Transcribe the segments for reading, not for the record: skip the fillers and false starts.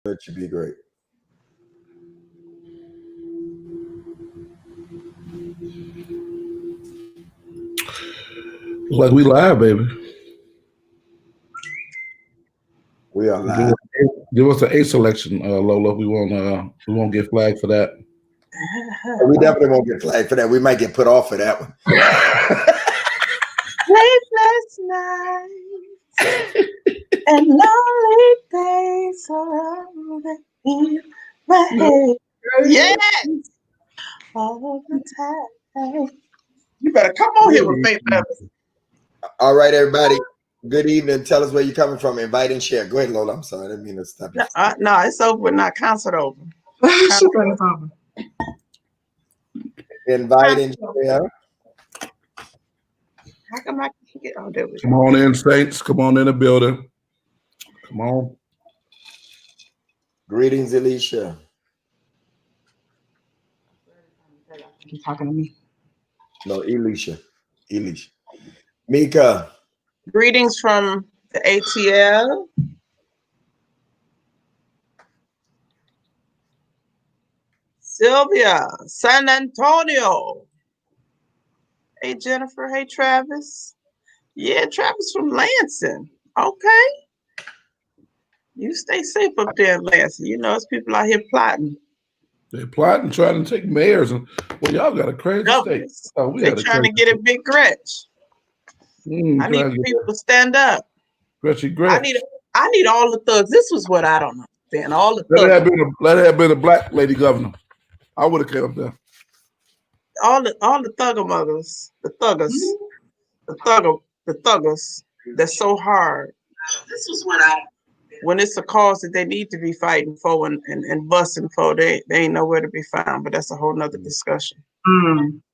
That should be great. Like we live, baby. We are live. Give us an A selection, Lola. We won't get flagged for that. We definitely won't get flagged for that. We might get put off for that one. Sleepless nights and lonely days around in my head. Yes, all the time. You better come on here with faith levels. All right, everybody. Good evening. Tell us where you're coming from. Invite and share. Go ahead, Lola. I'm sorry. I didn't mean to stop you. No, it's over. Not concert over. Concert is over. Invite and share. How come I can't get on there with Come on in, Saints. Come on in the building. Come on. Greetings, Alicia. You talking to me? No, Elisha. Mika. Greetings from the ATL. Sylvia, San Antonio. Hey, Jennifer. Hey, Travis. Yeah, Travis from Lansing. Okay. You stay safe up there in Lansing. You know, it's people out here plotting. They're plotting, trying to take mayors. And well, y'all got a crazy state. Oh, they're trying to get a big Gretch. I need people to stand up. Gretchy. I need all the thugs. This was what I don't understand. All the thugs. Let it have been a black lady governor. I would have came up there. All the thuggamuggers, the thuggers. That's so hard. This was what when it's a cause that they need to be fighting for and busting for, they ain't nowhere to be found. But that's a whole nother discussion.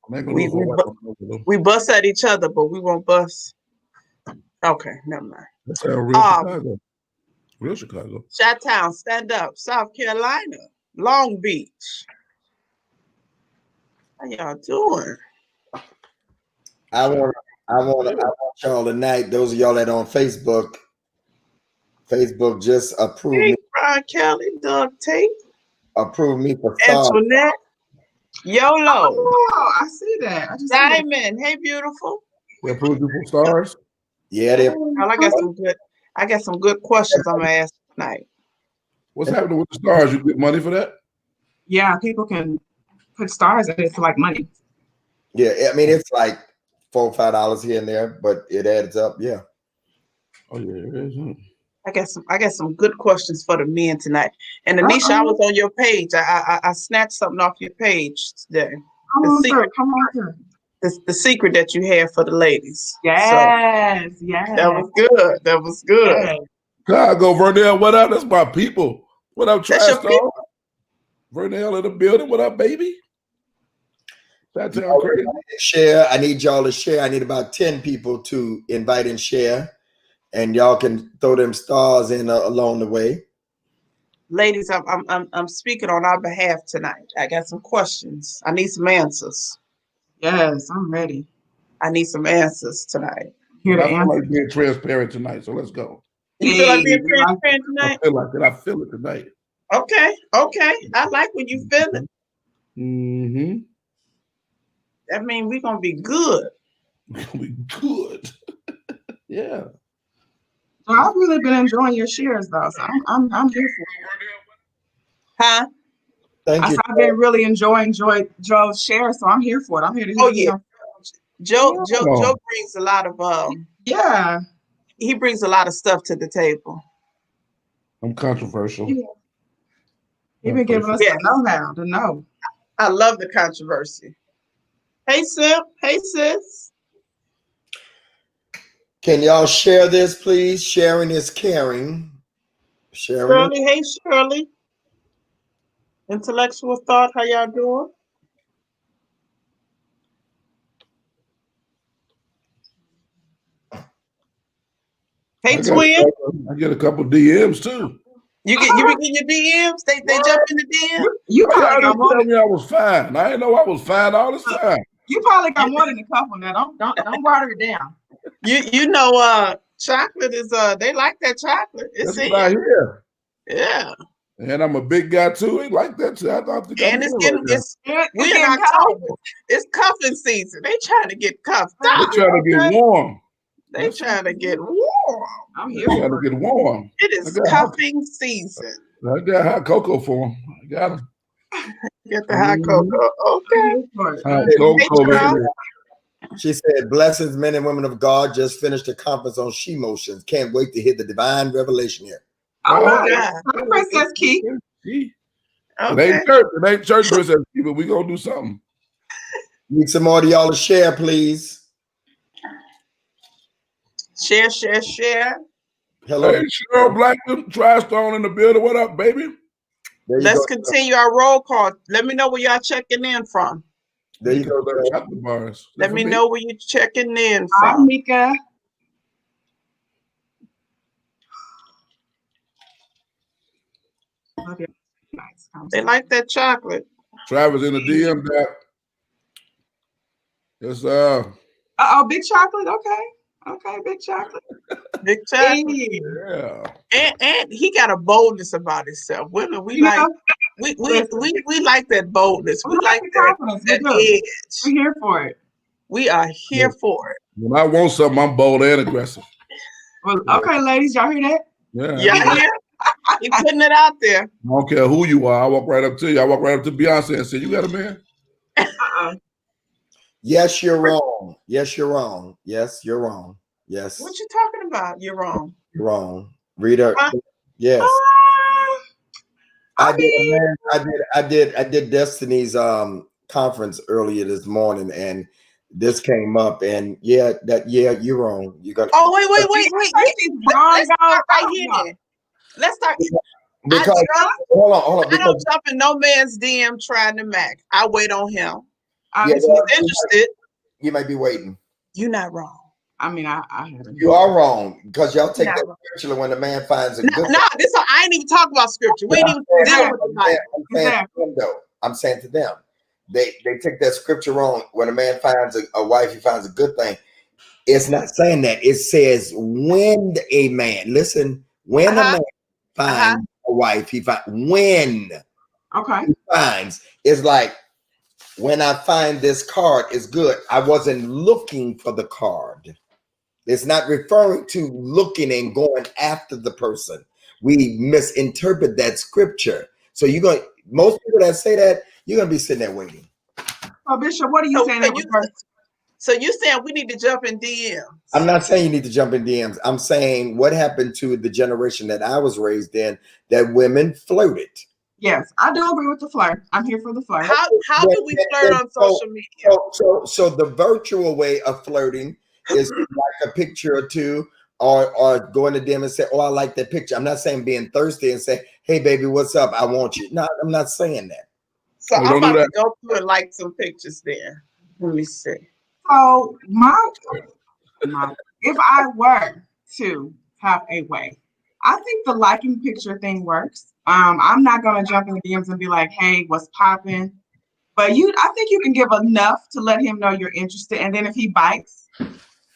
We bust at each other, but we won't bust. Okay, never mind. That's real Chicago. Real Chicago. Chi-Town, stand up. South Carolina, Long Beach. How y'all doing? I want y'all tonight. Those of y'all that on Facebook just approved me. Brian Kelly, Doug Tate. Approved me for stars. Antoinette. YOLO. Oh, I see that. I just Diamond. Hey, beautiful. They approved you for stars? Yeah, they. I got some good questions I'm gonna ask tonight. What's happening with the stars? You get money for that? Yeah, people can put stars in it for like money. Yeah, I mean it's like $4 or $5 here and there, but it adds up. Yeah. Oh yeah, it is. I got some good questions for the men tonight. And Anisha, I was on your page. I snatched something off your page today. Come on, sir. The secret that you have for the ladies. Yes, so, yes. That was good. Yes. Chicago, Vernell, what up? That's my people. What up, Trash Dog? Vernell in the building. What up, baby? That's crazy. Share. I need y'all to share. I need about 10 people to invite and share. And y'all can throw them stars in along the way. Ladies, I'm speaking on our behalf tonight. I got some questions. I need some answers. Yes, I'm ready. I need some answers tonight. I feel like being transparent tonight, so let's go. You feel like being transparent tonight? I feel like it. I feel it tonight. Okay. I like when you feel it. Mm-hmm. That means we're gonna be good. We're gonna be good. Yeah. Well, I've really been enjoying your shares though, so I'm here for it. Huh? Thank you. I've been really enjoying Joe's shares, so I'm here for it. I'm here to hear you. Joe brings a lot of he brings a lot of stuff to the table. I'm controversial. He been giving us the know-how, to know. I love the controversy. Hey Sim, hey sis. Can y'all share this, please? Sharing is caring. Shirley, hey Shirley. Intellectual Thought, how y'all doing? Hey Twin. I get a couple DMs too. You be getting your DMs? They jump in the DM? You probably got more. Tell me I was fine. I didn't know I was fine all this time. You probably got more than a couple now. Don't water it down. You know chocolate is they like that chocolate. It's That's what I hear. Yeah. And I'm a big guy too. He like that. I don't think And I'm it's in getting right we're in getting October. cold. It's cuffing season. They trying to get cuffed now. up. They trying to get warm. They trying to get warm. I'm They here trying for to it. get warm. It is cuffing season. I got hot cocoa for him. I got him. Get the hot cocoa. I'm Okay. here for it. Hot Hey, cocoa, Charles. baby. She said, blessings, men and women of God. Just finished a conference on she motions. Can't wait to hear the divine revelation here. All Oh, right. God. Hi, Princess Key. It Okay. ain't church. It ain't church, Princess Key, but we gonna do something. Need some more of y'all to share, please. Share, share, share. Hello. Hey, Cheryl Blackman, Tri-Stone in the building. What up, baby? There you Let's go. continue our roll call. Let me know where y'all checking in from. There you go. Mika, chocolate bars. Let me know where you checking in Hi, from. Mika. Love you. Nice. They like that chocolate. Travis in the DM that. It's Oh, big chocolate. Okay. Okay, big chocolate. Big chocolate. Hey. yeah. And he got a boldness about himself. Women, we You like know, we like that boldness. We like the that, confidence. that We do. edge. We're here for it. We are here for it. When I want something, I'm bold and aggressive. Well, okay, ladies, y'all hear that? Yeah. Y'all hear? He putting it out there. I don't care who you are. I walk right up to you. I walk right up to Beyonce and say, "You got a man?" Yes, you're wrong. Yes, you're wrong. Yes, you're wrong. Yes. What you talking about? You're wrong. You're wrong. Rita. Huh? Yes. I I did Destiny's conference earlier this morning, and this came up, and yeah, you're wrong. You got Oh, wait. Let's start right here. Let's start. because hold on. I don't jump in no man's DM trying to mac. I wait on him. Yeah, If he's interested, you might be waiting. you're not wrong. I mean, I haven't. You are wrong because y'all take Not that wrong. scripture when the man finds a No, good. I ain't even talking about scripture. We ain't even dealing with the Bible. I'm saying to them, they take that scripture wrong. When a man finds a wife, he finds a good thing. It's not saying that. It says when a man, listen, when a man finds a wife, he finds when Okay. he finds. It's like when I find this card, it's good. I wasn't looking for the card. It's not referring to looking and going after the person. We misinterpret that scripture. So most people that say that, you're gonna be sitting there waiting. Oh, Bishop, what are you saying? So you saying we need to jump in DMs? I'm not saying you need to jump in DMs. I'm saying what happened to the generation that I was raised in, that women flirted. Yes, I do agree with the flirt. I'm here for the flirt. How do we flirt on social media? So the virtual way of flirting is like a picture or two, or going to them and say, "Oh, I like that picture." I'm not saying being thirsty and say, "Hey, baby, what's up? I want you." No, I'm not saying that. So I'm about to go through and like some pictures there. Let me see. So if I were to have a way, I think the liking picture thing works. I'm not gonna jump in the DMs and be like, "Hey, what's popping?" But I think you can give enough to let him know you're interested, and then if he bites,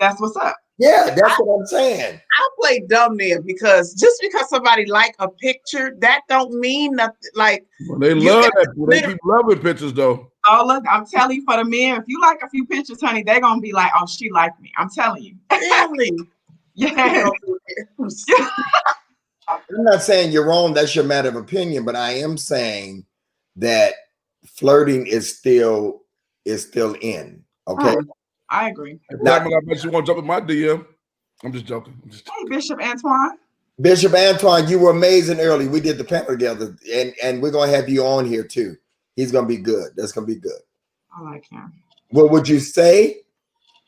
that's what's up. Yeah, that's what I'm saying. I play dumb there because just because somebody like a picture, that don't mean nothing. Like they love that. They keep loving pictures though. Oh, look, I'm telling you, for the men, if you like a few pictures, honey, they're gonna be like, "Oh, she liked me." I'm telling you. Really? Yeah. I'm not saying you're wrong. That's your matter of opinion, but I am saying that flirting is still in. Okay. I agree. I bet you won't jump in my DM. I'm just joking. Hey, Bishop Antoine. Bishop Antoine, you were amazing early. We did the panel together, and we're gonna have you on here too. He's gonna be good. That's gonna be good. I like him. What would you say?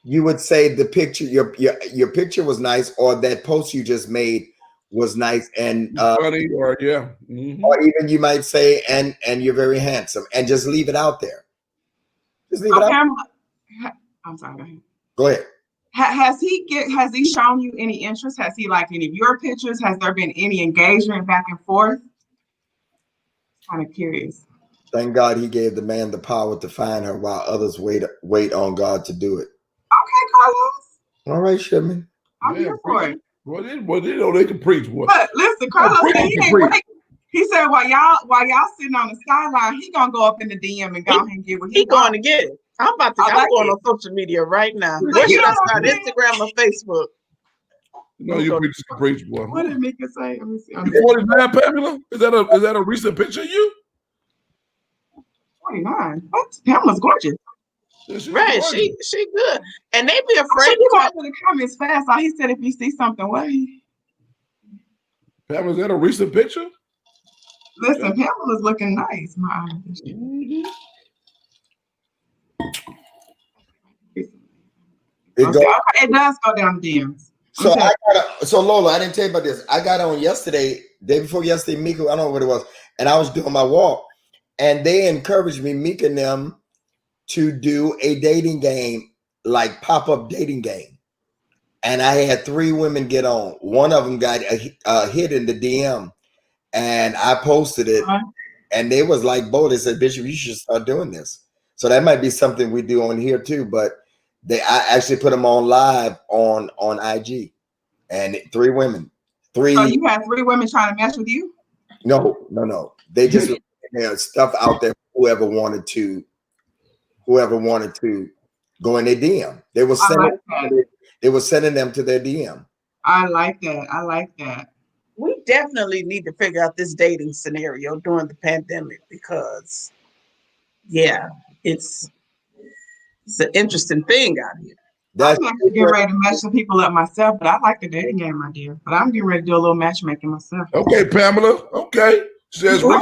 You would say the picture, your picture was nice, or that post you just made was nice, and funny, or or even you might say, and you're very handsome, and just leave it out there. Just leave it out. I'm sorry. Go ahead. Has he shown you any interest? Has he liked any of your pictures? Has there been any engagement back and forth? Kind of curious. Thank God he gave the man the power to find her while others wait on God to do it. Okay, Carlos. All right, Shipman. I'm here for it. Well, they know they can preach. But listen, Carlos, he ain't waiting. He said while y'all sitting on the sideline, he gonna go up in the DM and go ahead and get what He he going wants. to get it. I'm I going like on social media right now. it. Where You should know I what start? I'm saying? Instagram or Facebook? You know, you preach the preach, boy. What did Mika say? Let me see. You 49, Pamela? Is that a recent picture of you? 29. What? Pamela's gorgeous. Yeah, she's Right, gorgeous. she good. And they be So afraid you to go talk. to the comments fast. Like he said, if you see something, what? Pamela, is that a recent picture? Listen, Pamela's looking nice. My Mhm. okay, it does go down the DMs. So so Lola, I didn't tell you about this. I got on yesterday, day before yesterday, Mika, I don't know what it was, and I was doing my walk, and they encouraged me, Mika and them, to do a dating game, like pop-up dating game. And I had 3 women get on. One of them got a hit in the DM, and I posted it, and they was like, "Bo," they said, "Bishop, you should start doing this." So that might be something we do on here too. But I actually put them on live on IG, and 3 women, So you had 3 women trying to match with you? No. They just stuff out there. Whoever wanted to go in their DM, they were sending them to their DM. I like that. We definitely need to figure out this dating scenario during the pandemic because, yeah, it's an interesting thing out here. I'm actually getting ready to match some people up myself, but I like the dating game, my dear. But I'm getting ready to do a little matchmaking myself. Okay, Pamela. Okay. She says Who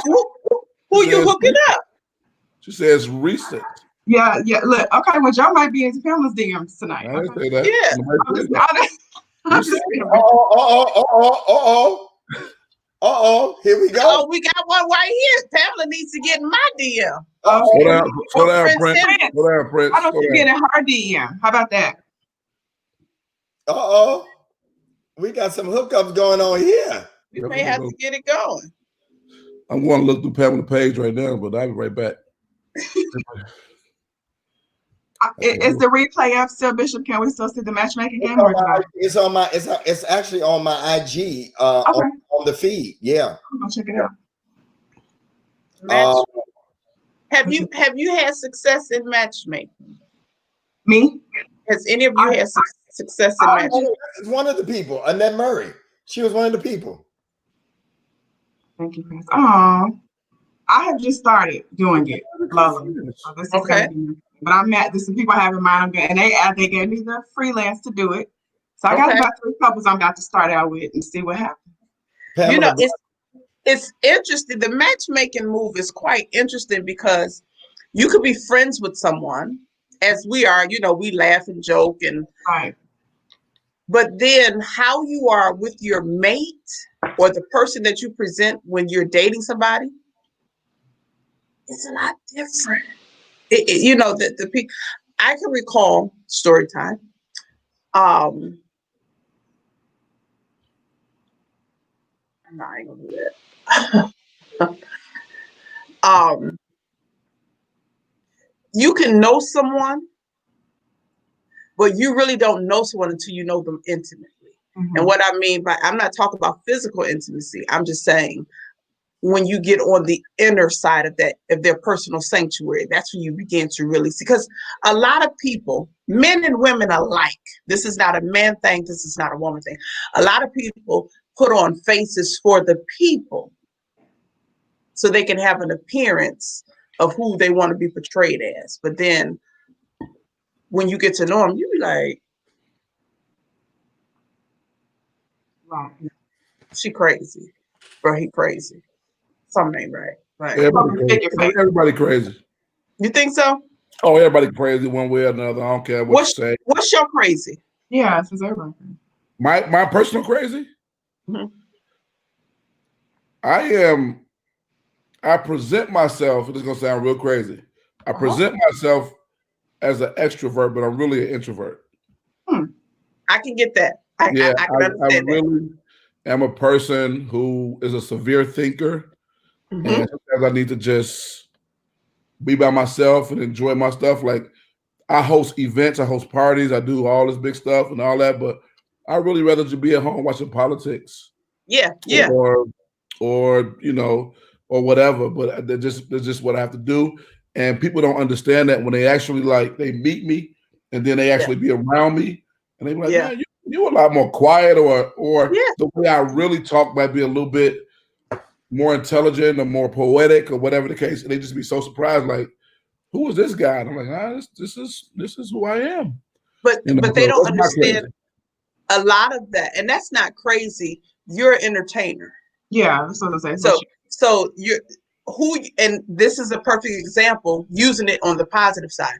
you hooking up? She says recent. Yeah. Look, okay, well, y'all might be into Pamela's DMs tonight. I didn't Okay? say that. Yeah. I'm just being Here we go. Oh, we got one right here. Pamela needs to get in my DM. Slow down, Prince. Why don't you get in her DM? How about that? We got some hookups going on here. We may have to get it going. I'm going to look through Pamela's page right now, but I'll be right back. Is the replay up still, Bishop? Can we still see the matchmaking game? It's actually on my IG on the feed. Yeah. I'm gonna check it out. Have you had success in matchmaking? Me? Has any of you had success in matchmaking? One of the people, Annette Murray. She was one of the people. Thank you, Chris. Oh, I have just started doing it, Lola. So this is okay. But I'm at this. Some people I have in mind. They gave me the freelance to do it. So I got about 3 couples I'm about to start out with and see what happens. You know, it's interesting. The matchmaking move is quite interesting because you could be friends with someone, as we are. You know, we laugh and joke and. Right. But then how you are with your mate or the person that you present when you're dating somebody, it's a lot different. You know, the people. I can recall story time. I'm not even gonna do that. You can know someone, but you really don't know someone until you know them intimately. Mm-hmm. And what I mean by, I'm not talking about physical intimacy. I'm just saying when you get on the inner side of that, of their personal sanctuary, that's when you begin to really see. Because a lot of people, men and women alike, this is not a man thing, this is not a woman thing. A lot of people put on faces for the people so they can have an appearance of who they want to be portrayed as. But then when you get to know them, you be like, wow, she crazy, or he crazy. Something ain't right. Right. Everybody crazy. You think so? Oh, everybody crazy one way or another. I don't care what you say. What's your crazy? Yeah, it's everybody. My personal crazy? Mm-hmm. I present myself, it's gonna sound real crazy. I present myself as an extrovert, but I'm really an introvert. I can get that. I can understand I really am a person who is a severe thinker. Mm-hmm. And sometimes I need to just be by myself and enjoy my stuff. Like I host events, I host parties, I do all this big stuff and all that, but I really rather just be at home watching politics. Yeah. or or whatever. But that's just what I have to do. And people don't understand that when they actually they meet me and then they actually be around me and they be like, man, you're a lot more quiet, or the way I really talk might be a little bit more intelligent or more poetic or whatever the case. And they just be so surprised, like, who is this guy? And I'm like, this is who I am. But they don't understand crazy. a lot of that, and that's not crazy. You're an entertainer. Yeah, that's what I'm saying. So and this is a perfect example using it on the positive side.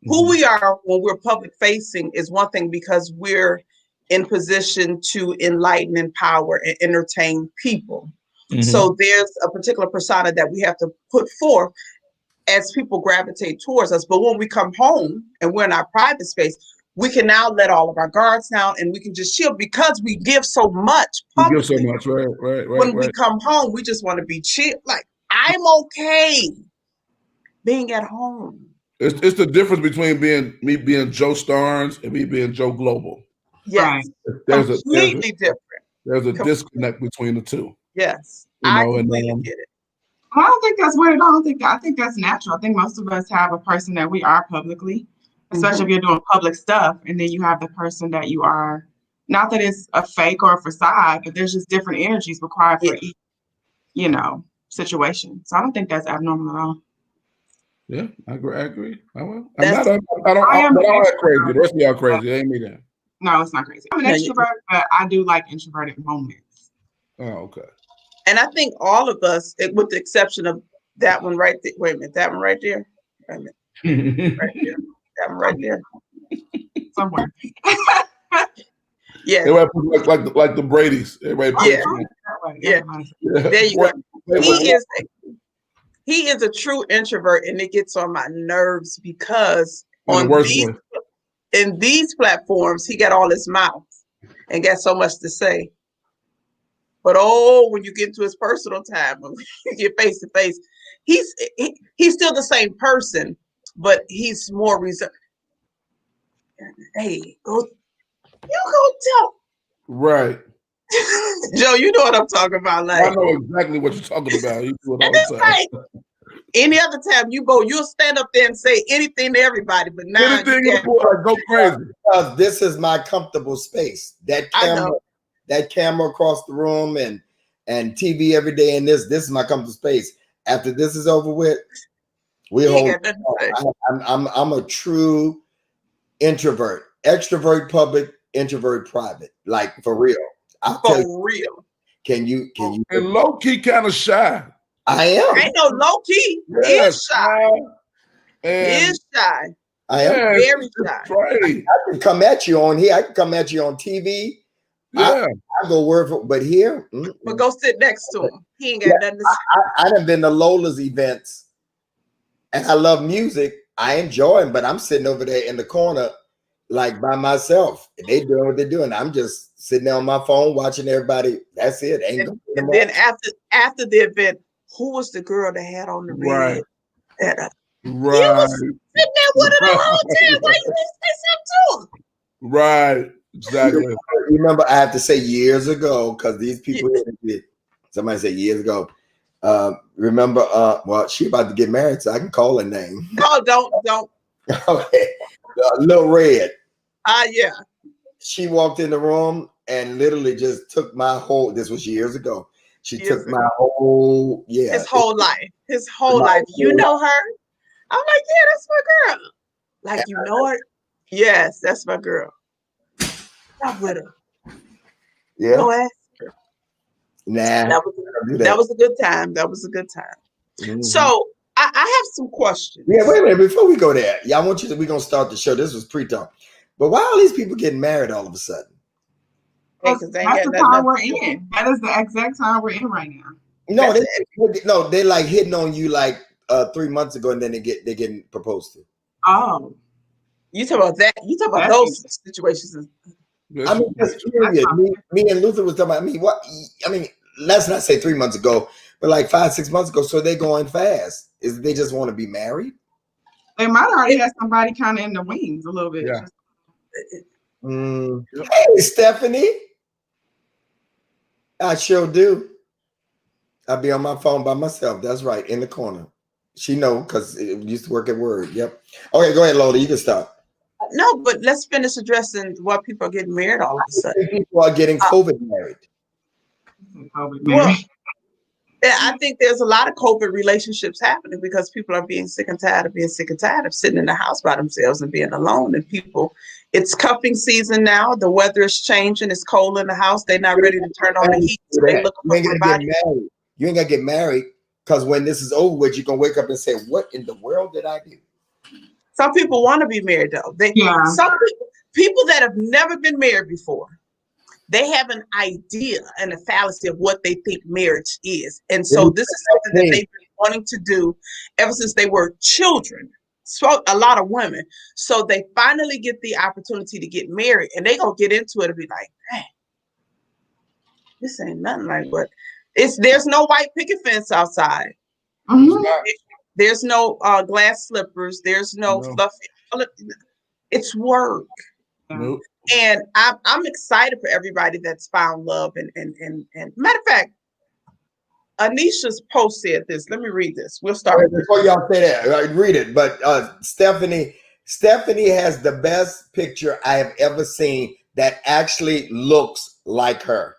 Who we are when we're public facing is one thing, because we're in position to enlighten, empower, and entertain people. So there's a particular persona that we have to put forth as people gravitate towards us. But when we come home and we're in our private space, we can now let all of our guards down and we can just chill, because we give so much publicly. We give so much, right. When we come home, we just want to be chill. Like, I'm okay being at home. It's the difference between me being Joe Starnes and me being Joe Global. Yes, completely different. There's a disconnect between the two. Yes, I completely get it. I don't think that's weird at all. I think that's natural. I think most of us have a person that we are publicly, especially if you're doing public stuff, and then you have the person that you are. Not that it's a fake or a facade, but there's just different energies required for each, situation. So I don't think that's abnormal at all. Yeah, I agree. I don't act crazy. The rest of y'all crazy. It ain't me then. No, it's not crazy. I'm an extrovert, but I do like introverted moments. Oh, okay. And I think all of us, with the exception of that one right there. Wait a minute, that one right there. Wait a minute. Right there. That one right there. Somewhere. Yeah. Everybody like the Brady's. Everybody yeah. There you go. He is a true introvert, and it gets on my nerves because in these platforms, he got all his mouth and got so much to say. But when you get into his personal time, when you get face to face, he's still the same person, but he's more reserved. Hey, go tell. Right. Joe, you know what I'm talking about. Like, I know exactly what you're talking about. You do it all the time. Like, any other time you'll stand up there and say anything to everybody, but now anything go crazy. Because this is my comfortable space. That camera across the room and TV every day, and this is my comfortable space. After this is over with, I'm a true introvert, extrovert public, introvert private, like for real. Real. Can you? And low key, kind of shy. I am. Ain't no low key. He is shy. He is shy. I am very shy. Right. I can come at you on here. I can come at you on TV. Yeah. I go word for, but here. But go sit next to him. He ain't got nothing to say. I done been to Lola's events, and I love music. I enjoy them, but I'm sitting over there in the corner, like by myself. And they doing what they're doing. I'm just sitting there on my phone watching everybody. That's it. And then after the event, who was the girl that had on the red? Right. You was sitting there with her the whole time. Why you didn't say something to her? Right. Exactly. You remember, I have to say years ago, because these people, somebody said years ago. Remember, well, she about to get married, so I can call her name. No, don't. Okay. Lil Red. Yeah. She walked in the room and literally just took my whole, this was years ago. She took my whole, his whole life. His whole life. You know her? I'm like, yeah, that's my girl. Like, you know her? Yes, that's my girl. Stop with her. Yeah. Go ask her. Nah. That was a good time. That was a good time. Mm-hmm. So I have some questions. Yeah, wait a minute. Before we go there, I want you to, we're going to start the show. This was pre-talk. But why are these people getting married all of a sudden? That's the time we're in. That is the exact time we're in right now. No, they like hitting on you like 3 months ago, and then they getting proposed to. Oh, you talk about that? You talk about those situations? I mean, just curious. Me and Luther was talking about. I mean, let's not say 3 months ago, but like 5-6 months ago. So they going fast. Is they just want to be married? They might already have somebody kind of in the wings a little bit. Yeah. Hey, Stephanie. I sure do. I'll be on my phone by myself. That's right, in the corner. She know because it used to work at Word. Yep. Okay, go ahead, Lola. You can start. No, but let's finish addressing why people are getting married all of a sudden. People are getting COVID married. COVID Well, married. I think there's a lot of COVID relationships happening because people are being sick and tired of being sick and tired of sitting in the house by themselves and being alone. And people, it's cuffing season now. The weather is changing. It's cold in the house. They're not ready to turn on the heat. So they looking You for ain't gonna somebody. get married. You ain't gonna get married because when this is over with, you're gonna wake up and say, "What in the world did I do?" Some people want to be married though. Yeah. Some people that have never been married before, they have an idea and a fallacy of what they think marriage is. And so this is something that they've been wanting to do ever since they were children. So a lot of women. So they finally get the opportunity to get married and they gonna get into it and be like, hey, this ain't nothing like what there's no white picket fence outside. Mhm. There's no glass slippers, there's no fluffy, it's work. Nope. And I'm excited for everybody that's found love. And matter of fact, Anisha's post said this. Let me read this. We'll start. Before y'all say that, read it. But Stephanie has the best picture I have ever seen that actually looks like her.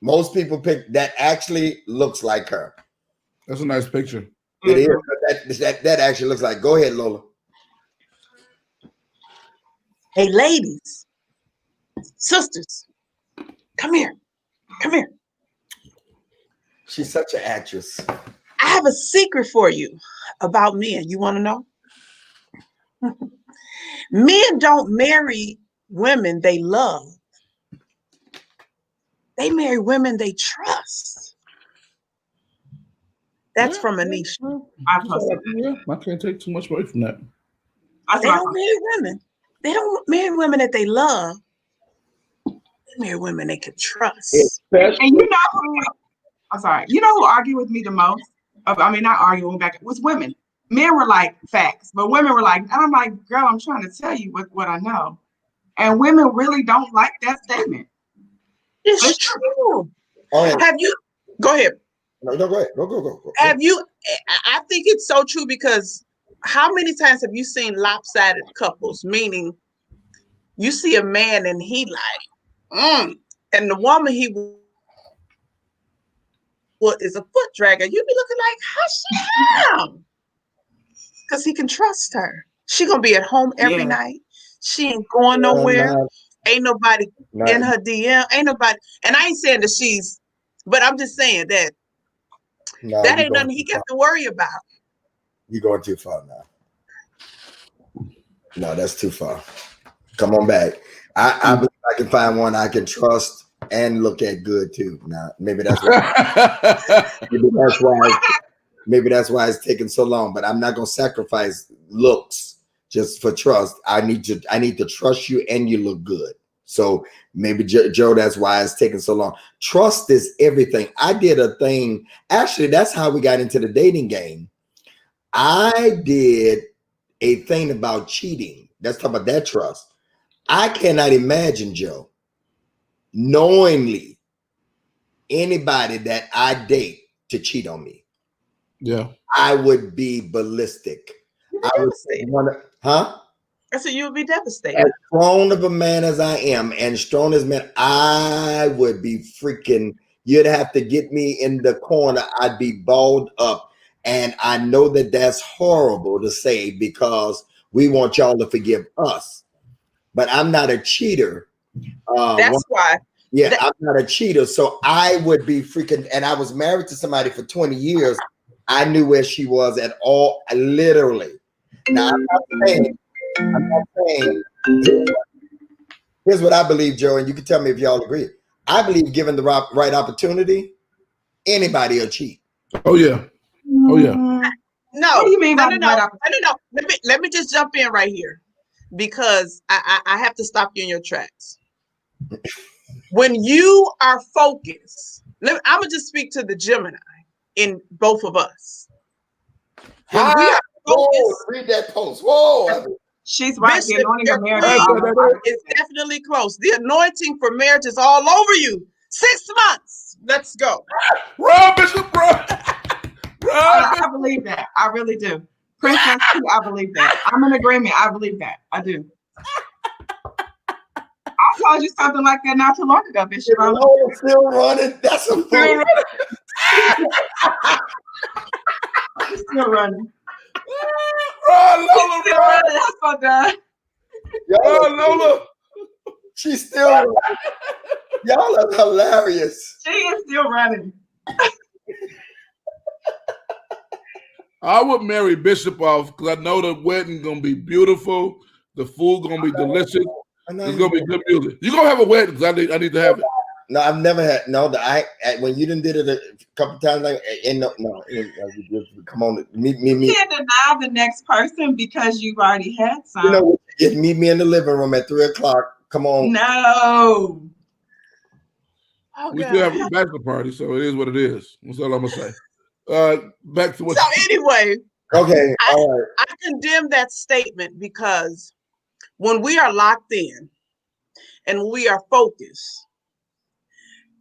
Most people pick that actually looks like her. That's a nice picture. It is. That actually looks like. Go ahead, Lola. Hey, ladies, sisters, come here. Come here. She's such an actress. I have a secret for you about men. You want to know? Men don't marry women they love. They marry women they trust. That's from Anisha. I posted Yeah, I can't take too much away from that. They don't marry women. They don't marry women that they love. They marry women they can trust. And you know who, I'm sorry, you know who argued with me the most? I mean, not arguing back, was women. Men were like facts, but women were like, and I'm like, girl, I'm trying to tell you what I know. And women really don't like that statement. It's true. Oh, yeah. Have you, go ahead. No, go ahead. Go. Have you, I think it's so true because how many times have you seen lopsided couples? Meaning you see a man and he like, and the woman he is a foot dragger. You be looking like, hush down. Because he can trust her. She gonna be at home every night. She ain't going nowhere. Ain't nobody in her DM. Ain't nobody. And I ain't saying that she's, but I'm just saying that that ain't nothing he got to worry about. You're going too far now. No, that's too far. Come on back. I believe I can find one I can trust and look at good too. Now, maybe that's why. Maybe that's why it's taking so long. But I'm not gonna sacrifice looks just for trust. I need to trust you and you look good. So maybe Joe, that's why it's taking so long. Trust is everything. I did a thing. Actually, that's how we got into the dating game. I did a thing about cheating. Let's talk about that trust. I cannot imagine, Joe, knowingly anybody that I date to cheat on me. Yeah. I would be ballistic. I would want to, huh? I said you would be devastated. As strong of a man as I am, and strong as man, I would be freaking. You'd have to get me in the corner. I'd be balled up, and I know that that's horrible to say because we want y'all to forgive us. But I'm not a cheater. That's why. Yeah, I'm not a cheater. So I would be freaking. And I was married to somebody for 20 years. I knew where she was at all, literally. Now I'm not saying. Here's what I believe, Joe, and you can tell me if y'all agree. I believe given the right opportunity, anybody will cheat. Oh yeah. Oh yeah. No. What do you mean no. by right opportunity? No. Let me just jump in right here because I have to stop you in your tracks. When you are focused, I'm gonna just speak to the Gemini in both of us. When we are focused, read that post. Whoa. She's right. Bishop, The anointing of marriage is definitely close. The anointing for marriage is all over you. 6 months. Let's go. Run, Bishop, run. Run, I believe that. I really do. Princess, too, I believe that. I'm in agreement. I believe that. I do. I told you something like that not too long ago, Bishop. Lola's still running. That's a Still fool. She's still running. Run, She's Lola, still run. running. That's so done. Run, Lola. She's still running. Y'all are hilarious. She is still running. I would marry Bishop off because I know the wedding gonna be beautiful. The food gonna be delicious. It's gonna be good music. You gonna have a wedding because I need to have it. No, I've never had. No, when you done did it a couple times, like, come on, meet You me. can't deny the next person because you've already had some. You know, meet me in the living room at 3:00. Come on. No. Oh, We God. still have a bachelor party, so it is what it is. That's all I'm gonna say. Back to what. So anyway, Okay. All right. I condemn that statement because when we are locked in and we are focused,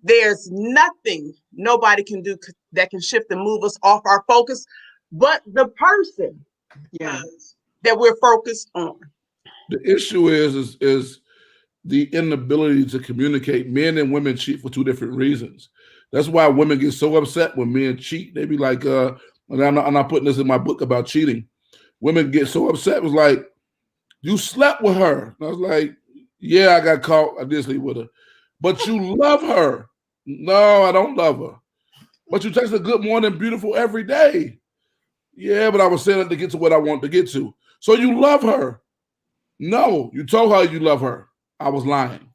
there's nothing nobody can do that can shift and move us off our focus, but the person that we're focused on. The issue is the inability to communicate. Men and women cheat for two different reasons. That's why women get so upset when men cheat. They be like, and I'm not putting this in my book about cheating. Women get so upset. It was like, you slept with her. And I was like, yeah, I got caught. I did sleep with her. But you love her. No, I don't love her. But you text her good morning, beautiful every day. Yeah, but I was saying it to get to what I want to get to. So you love her. No, you told her you love her. I was lying.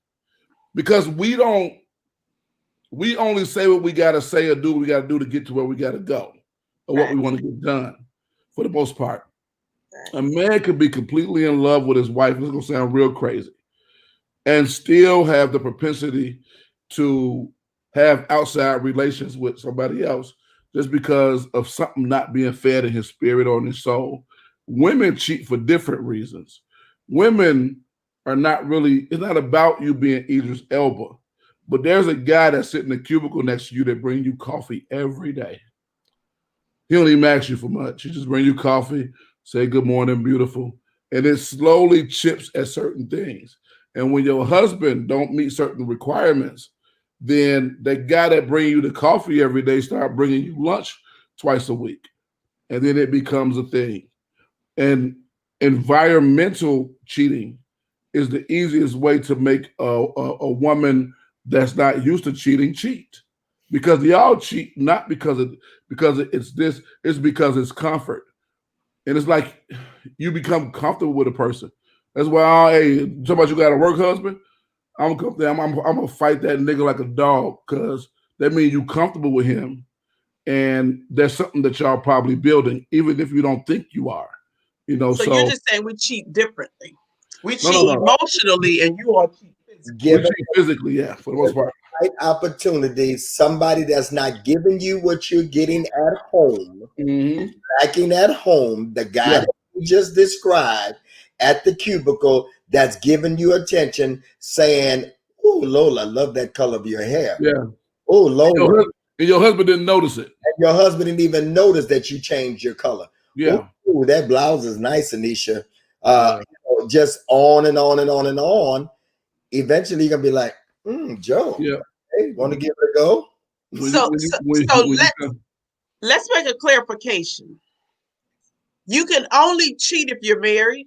Because we only say what we got to say or do what we got to do to get to where we got to go or what we want to get done for the most part. A man could be completely in love with his wife. This is going to sound real crazy. And still have the propensity to have outside relations with somebody else just because of something not being fed in his spirit or in his soul. Women cheat for different reasons. Women are not really, it's not about you being Idris Elba, but there's a guy that's sitting in the cubicle next to you that brings you coffee every day. He don't even ask you for much. He just bring you coffee, say good morning, beautiful, and it slowly chips at certain things. And when your husband don't meet certain requirements, then the guy that bring you the coffee every day start bringing you lunch twice a week. And then it becomes a thing. And environmental cheating is the easiest way to make a woman that's not used to cheating cheat. Because y'all cheat not because it's this, it's because it's comfort. And it's like you become comfortable with a person. That's why, hey, talk about you got a work husband. I'm gonna fight that nigga like a dog because that means you comfortable with him, and there's something that y'all probably building, even if you don't think you are. You know, So you're just saying we cheat differently. We cheat No. emotionally, and you all cheat physically. We cheat physically, yeah, for the most part. Right opportunity, somebody that's not giving you what you're getting at home, lacking at home, the guy that you just described at the cubicle that's giving you attention, saying, "Oh, Lola, I love that color of your hair." Yeah. Oh, Lola. And your husband didn't notice it. And your husband didn't even notice that you changed your color. Yeah. Oh, that blouse is nice, Anisha. Just on and on and on and on. Eventually, you're gonna be like, Joe, hey, want to give it a go? Let's make a clarification. You can only cheat if you're married.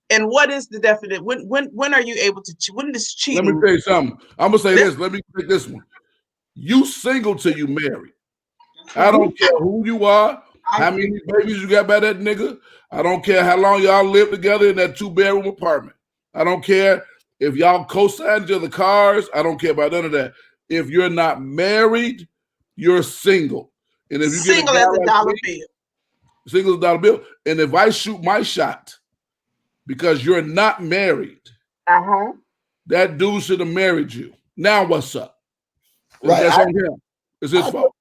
And what is the definite? When are you able to cheat? When is cheating? Let me tell you something. I'm gonna say this. Let me take this one. You single till you married. I don't care who you are, how many babies you got by that nigga. I don't care how long y'all live together in that 2-bedroom apartment. I don't care if y'all co-sign each other cars. I don't care about none of that. If you're not married, you're single. And if you single get as a dollar bill. Single as a dollar bill. And if I shoot my shot because you're not married, that dude should have married you. Now what's up? Right. That's on him. It's his fault.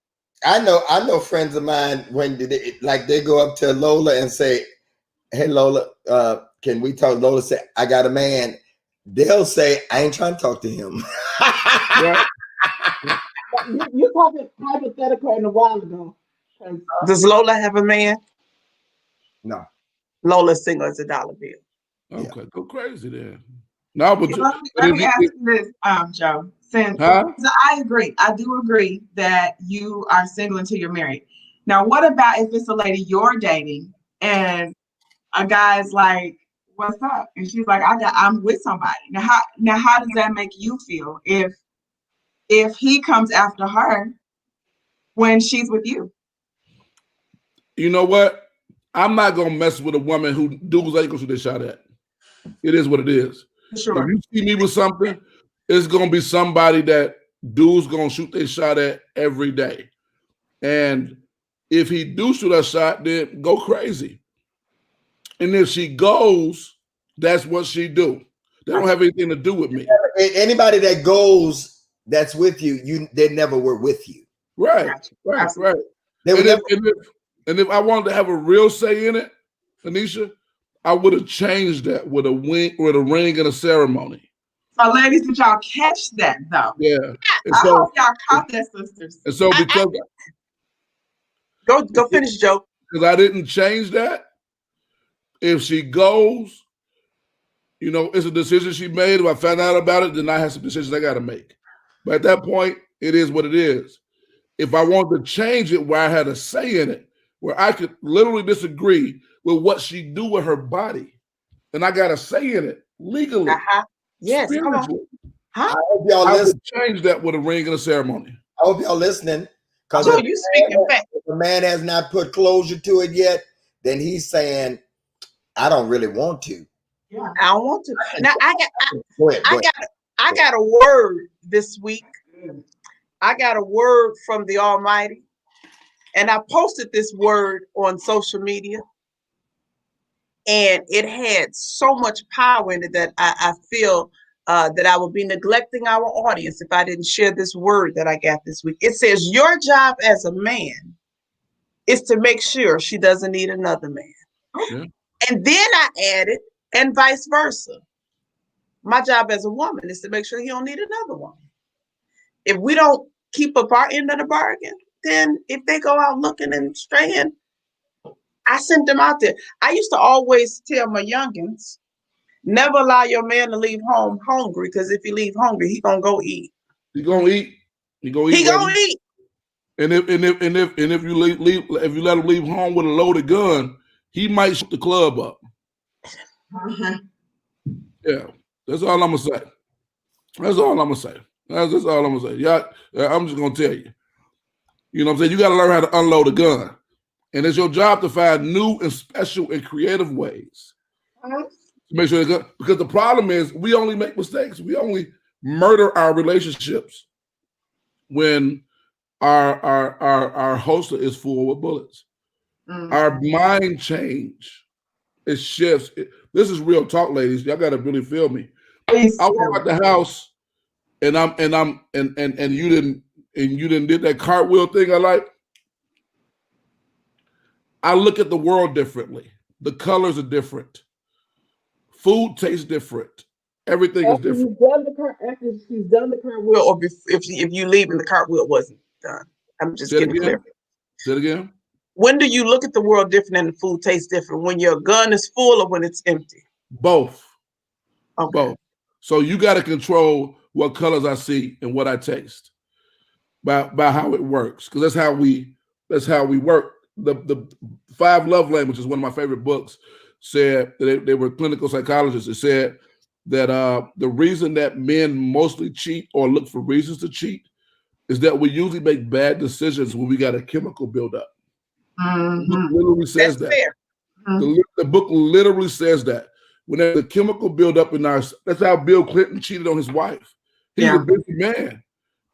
I know friends of mine when they go up to Lola and say, "Hey Lola, can we talk?" Lola say, "I got a man." They'll say, "I ain't trying to talk to him." Right. You talking hypothetical in a while ago. 'Cause, Does Lola have a man? No. Lola's single as a dollar bill. Yeah. Okay, go crazy then. No, but, Let me, but let if me you, ask you this, Joe. Since huh? I agree, I do agree that you are single until you're married. Now, what about if it's a lady you're dating and a guy's like, "What's up?" and she's like, I'm with somebody." Now how does that make you feel if he comes after her when she's with you? You know what? I'm not gonna mess with a woman who dudes ain't gonna shoot their shot at. It is what it is. If Sure. you see me with something, it's gonna be somebody that dudes gonna shoot their shot at every day. And if he do shoot a shot, then go crazy. And if she goes, that's what she do. They don't have anything to do with me. Anybody that goes that's with you, they never were with you. Right, Gotcha. right, Absolutely. right. They And would if, never. and if I wanted to have a real say in it, Anisha, I would have changed that with a ring and a ceremony. So, ladies, did y'all catch that though? Yeah. And I so hope y'all caught that, sisters. because Go finish, Joe. I didn't change that, if she goes, it's a decision she made. If I found out about it, then I have some decisions I got to make. But at that point, it is what it is. If I wanted to change it where I had a say in it, where I could literally disagree with what she do with her body, and I got a say in it legally, Yes, come on. spiritually, Huh? I hope y'all I would listen. change that with a ring and a ceremony. I hope y'all listening. Because Joe, you speaking fact. if a man has not put closure to it yet, then he's saying, I don't really want to. Yeah. I don't want to. Now Go ahead. I got a word this week. I got a word from the Almighty. And I posted this word on social media. And it had so much power in it that I feel that I would be neglecting our audience if I didn't share this word that I got this week. It says, your job as a man is to make sure she doesn't need another man. Yeah. And then I added, and vice versa. My job as a woman is to make sure he don't need another woman. If we don't keep up our end of the bargain, then if they go out looking and straying, I sent them out there. I used to always tell my youngins, never allow your man to leave home hungry, because if he leave hungry, he gonna go eat. He gonna eat. He gonna eat. And if you let him leave home with a loaded gun, he might shoot the club up. Yeah, that's all I'm gonna say. That's all I'm gonna say. That's all I'm gonna say. Yeah, I'm just gonna tell you. You know what I'm saying? You got to learn how to unload a gun, and it's your job to find new and special and creative ways to make sure they go. Because the problem is, we only make mistakes. We only murder our relationships when our holster is full with bullets. Our mind change. It shifts. This is real talk, ladies. Y'all gotta really feel me. Please. I walk out the house and you didn't did that cartwheel thing I like. I look at the world differently. The colors are different. Food tastes different. Everything is different. After she's done the cartwheel, Or if you leave and the cartwheel wasn't done. I'm just getting clear. Say it again. When do you look at the world different and the food tastes different? When your gun is full or when it's empty? Both. Okay. Both. So you got to control what colors I see and what I taste by how it works, because that's how we work. The 5 Love Languages, one of my favorite books, said that they were clinical psychologists. It said that the reason that men mostly cheat or look for reasons to cheat is that we usually make bad decisions when we got a chemical buildup. The book literally says That's that. fair. The book literally says that. When there's a chemical buildup in our, that's how Bill Clinton cheated on his wife. He's a busy man.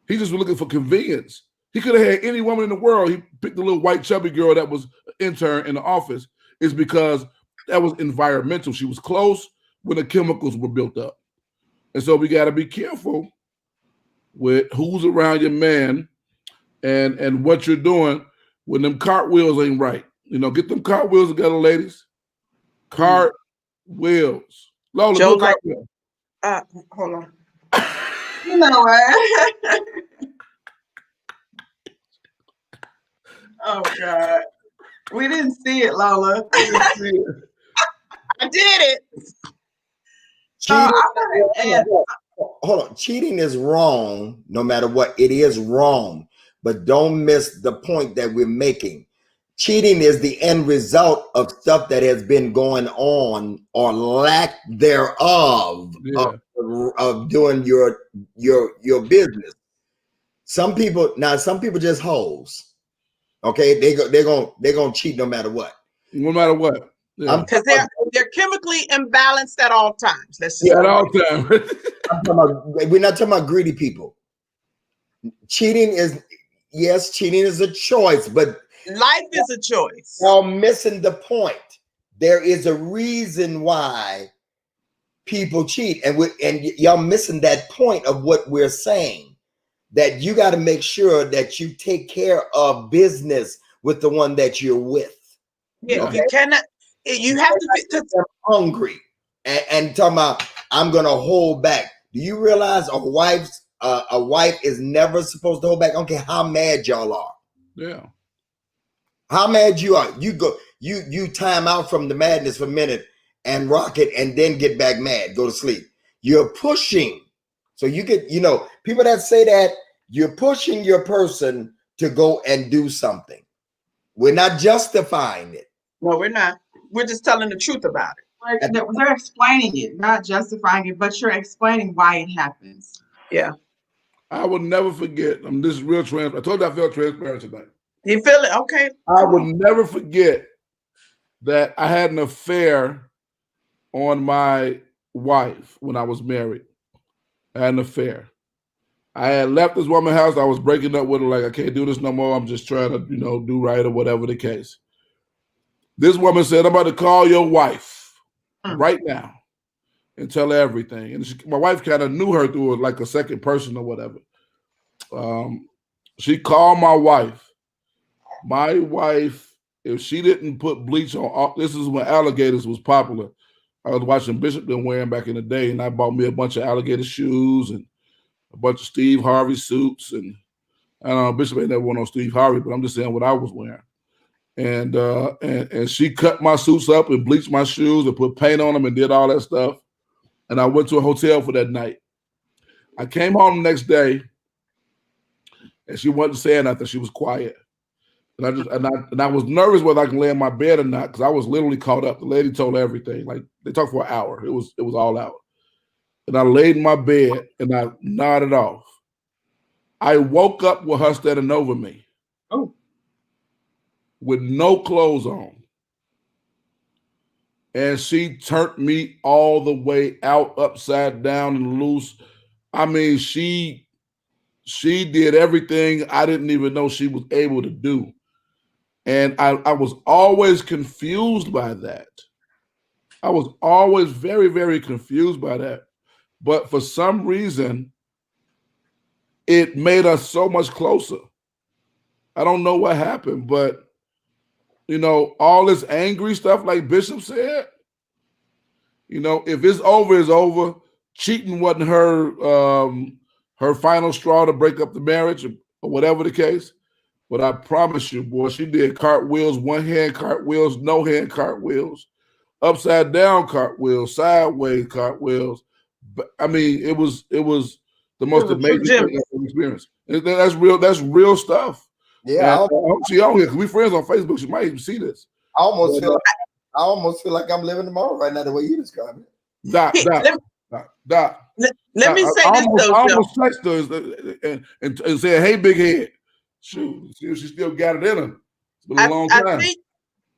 He just was looking for convenience. He could have had any woman in the world. He picked the little white chubby girl that was an intern in the office. It's because that was environmental. She was close when the chemicals were built up. And so we got to be careful with who's around your man and what you're doing when them cartwheels ain't right. Get them cartwheels together, ladies. Cartwheels. Lola, Joe, do a cartwheel. Hold on. You know what? Oh God. We didn't see it, Lola. We didn't see it. I did it. Cheating. I want to add. Hold on. Cheating is wrong no matter what. It is wrong. But don't miss the point that we're making. Cheating is the end result of stuff that has been going on or lack thereof Yeah. of doing your business. Some people just hoes. Okay, they're gonna cheat no matter what. No matter what. Yeah. I'm Because they're chemically imbalanced at all times. Let's just Yeah, at go all there. time. we're not talking about greedy people. Cheating is a choice, but Life is a choice. y'all missing the point. There is a reason why people cheat, and y'all missing that point of what we're saying. That you got to make sure that you take care of business with the one that you're with. Yeah, Okay? you cannot. You have to be. I'm hungry and talking about I'm gonna hold back. Do you realize a wife is never supposed to hold back? I don't care how mad y'all are. Yeah. How mad you are. You time out from the madness for a minute and rock it and then get back mad, go to sleep. You're pushing. So you get, people that say that you're pushing your person to go and do something. We're not justifying it. No, we're not. We're just telling the truth about it. They're explaining it, not justifying it, but you're explaining why it happens. Yeah. I will never forget. This is real transparent. I told you I felt transparent tonight. You feel it? Okay. I will never forget that I had an affair on my wife when I was married. I had an affair. I had left this woman's house. I was breaking up with her, like, I can't do this no more. I'm just trying to, do right or whatever the case. This woman said, I'm about to call your wife right now and tell her everything. And my wife kind of knew her through like a second person or whatever. She called my wife. My wife, if she didn't put bleach on, this is when alligators was popular. I was watching Bishop been wearing back in the day, and I bought me a bunch of alligator shoes and a bunch of Steve Harvey suits. And I don't know, Bishop ain't never worn on Steve Harvey, but I'm just saying what I was wearing. And she cut my suits up and bleached my shoes and put paint on them and did all that stuff. And I went to a hotel for that night. I came home the next day, and she wasn't saying nothing. She was quiet. And I was nervous whether I can lay in my bed or not, because I was literally caught up. The lady told everything. Like, they talked for an hour. It was all out. And I laid in my bed and I nodded off. I woke up with her standing over me. Oh. With no clothes on. And she turned me all the way out, upside down and loose. I mean, she did everything I didn't even know she was able to do. And I was always confused by that. I was always very, very confused by that. But for some reason, it made us so much closer. I don't know what happened, but, all this angry stuff, like Bishop said, if it's over, it's over. Cheating wasn't her final straw to break up the marriage or whatever the case. But I promise you, boy, she did cartwheels, one hand cartwheels, no hand cartwheels, upside down cartwheels, sideways cartwheels. But I mean, it was the most amazing thing I've ever experienced. That's real stuff. Yeah, I hope she on here because we friends on Facebook. She might even see this. I almost feel like I'm living tomorrow right now, the way you describe it. Doc. Let me say this though, I almost texted her and said, "Hey, big head." Shoot, she still got it in her. It's been a long time. I think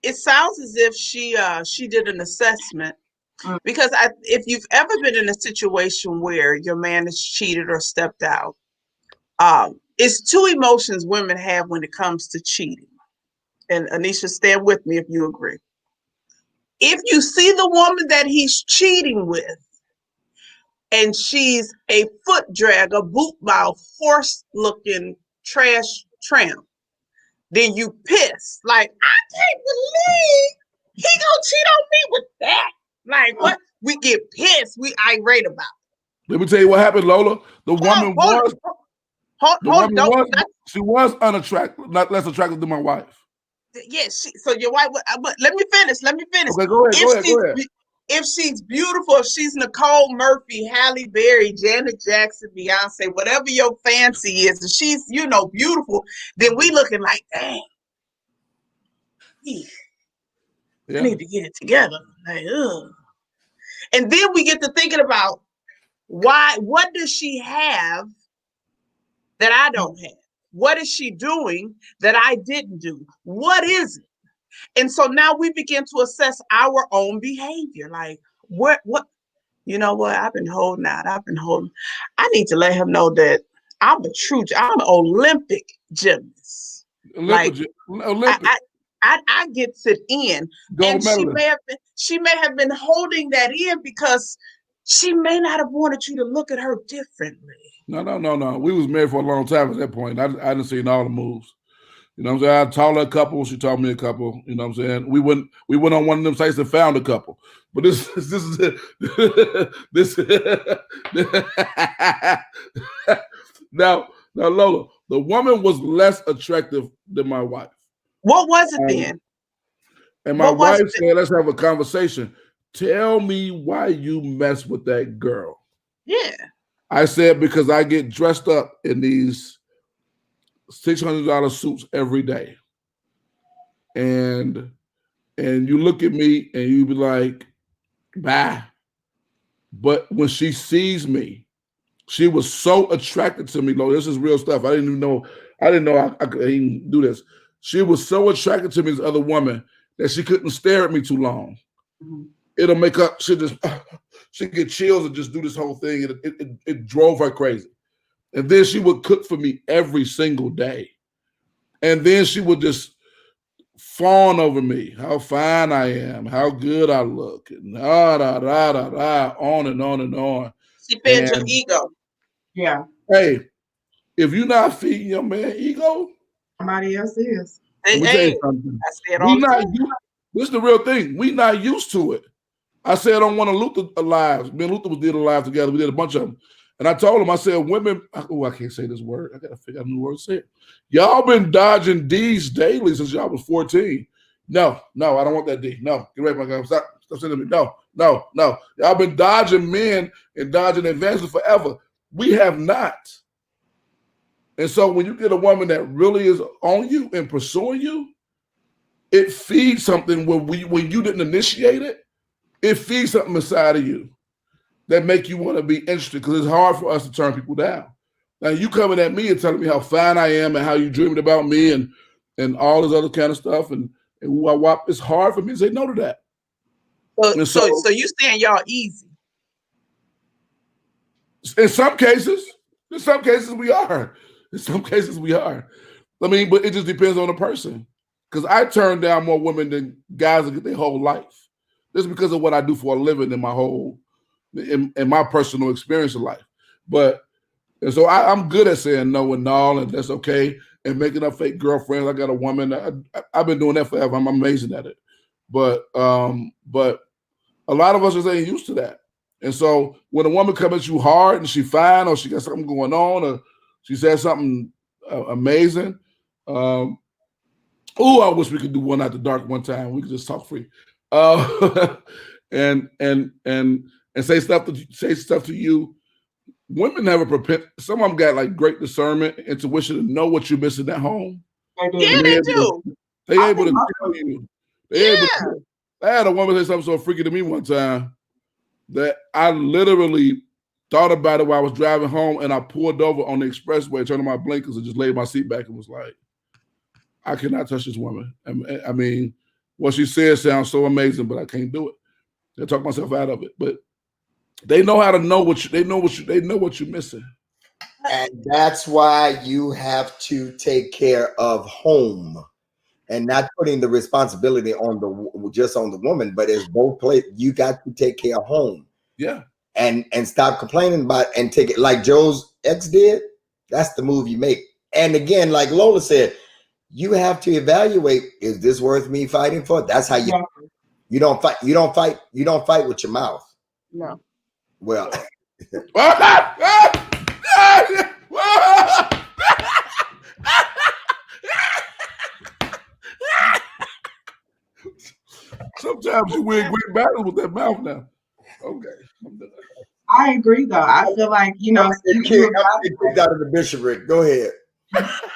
it sounds as if she did an assessment, because if you've ever been in a situation where your man has cheated or stepped out, it's two emotions women have when it comes to cheating. And Anisha, stand with me if you agree. If you see the woman that he's cheating with, and she's a foot drag, a boot mouth, horse-looking trash tramp, then you piss. Like, I can't believe he gonna cheat on me with that. Like, what? We get pissed. We irate about it. Let me tell you what happened, Lola. The woman was. The woman was unattractive, not less attractive than my wife. Yeah, so your wife. But let me finish. Okay, go ahead. If she's beautiful, if she's Nicole Murphy, Halle Berry, Janet Jackson, Beyonce, whatever your fancy is, if she's beautiful, then we looking like, dang, I need to get it together. Like, ugh. And then we get to thinking about what does she have that I don't have? What is she doing that I didn't do? What is it? And so now we begin to assess our own behavior. Like, what, you know what? I've been holding out. I need to let him know that I'm I'm an Olympic gymnast. Olympic. I get it in. Gold and she may have been holding that in because she may not have wanted you to look at her differently. No. We was married for a long time at that point. I didn't see all the moves. You know what I'm saying? I taught her a couple. She taught me a couple. You know what I'm saying? We went on one of them sites and found a couple. But this is it. Now, Lola, the woman was less attractive than my wife. What was it then? And my wife said, let's have a conversation. Tell me why you mess with that girl. Yeah. I said, because I get dressed up in these $600 suits every day. And you look at me and you be like, bye. But when she sees me, she was so attracted to me. Lola, this is real stuff. I didn't know I could even do this. She was so attracted to me, this other woman, that she couldn't stare at me too long. Mm-hmm. It'll make her, she get chills and just do this whole thing. It drove her crazy. And then she would cook for me every single day. And then she would just fawn over me, how fine I am, how good I look, and on and on and on. She fed your ego. Yeah. Hey, if you're not feeding your man ego, somebody else is. Let me tell you something. This is the real thing. We not used to it. I said on one of Luther lives. Me and Luther did a live together. We did a bunch of them. And I told him, I said, women, I can't say this word. I got to figure out a new word to say it. Y'all been dodging D's daily since y'all was 14. No, I don't want that D. No, get away from my guy. Stop saying to me. No. Y'all been dodging men and dodging advances forever. We have not. And so when you get a woman that really is on you and pursuing you, it feeds something when you didn't initiate it. It feeds something inside of you that make you want to be interested, because it's hard for us to turn people down. Now you coming at me and telling me how fine I am and how you dreamed about me and all this other kind of stuff and it's hard for me to say no to that. So you saying y'all easy? In some cases we are. I mean, but it just depends on the person. Because I turn down more women than guys that get their whole life. This is because of what I do for a living in my personal experience of life. And so I'm good at saying no and all, and that's okay, and making up fake girlfriends. I got a woman. I've been doing that forever. I'm amazing at it. But a lot of us just ain't used to that. And so when a woman comes at you hard and she fine, or she got something going on, or she says something amazing, I wish we could do one after dark one time. We could just talk free, and say stuff to you. Women have a propensity. Some of them got like great discernment, intuition to know what you're missing at home. Yeah, they do. They able to tell you. I had a woman say something so freaky to me one time that I literally thought about it while I was driving home, and I pulled over on the expressway, turned on my blinkers, and just laid my seat back and was like, I cannot touch this woman. I mean, what she said sounds so amazing, but I can't do it. I talk myself out of it. But they know how to know they know what you're missing. And that's why you have to take care of home and not putting the responsibility on just on the woman, but as both play, you got to take care of home. Yeah. And stop complaining about and take it like Joe's ex did. That's the move you make. And again, like Lola said, you have to evaluate, is this worth me fighting for? That's how you don't fight with your mouth. No. Well, Sometimes you win great battles with that mouth now. Okay. I'm done. I agree, though. I feel like I'm gonna you get kicked out of the bishopric. Go ahead.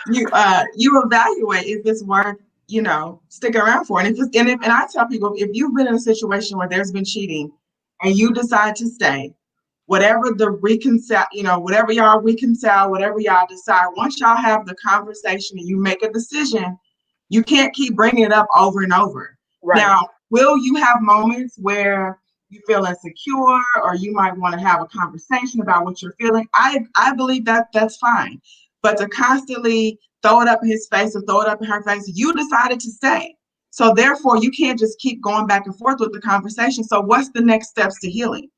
you evaluate if it's worth sticking around for, and and I tell people, if you've been in a situation where there's been cheating and you decide to stay, whatever the whatever y'all reconcile, whatever y'all decide, once y'all have the conversation and you make a decision, you can't keep bringing it up over and over. Right. Now, will you have moments where you feel insecure, or you might want to have a conversation about what you're feeling? I believe that that's fine. But to constantly throw it up in his face and throw it up in her face, you decided to stay. So therefore, you can't just keep going back and forth with the conversation. So what's the next steps to healing?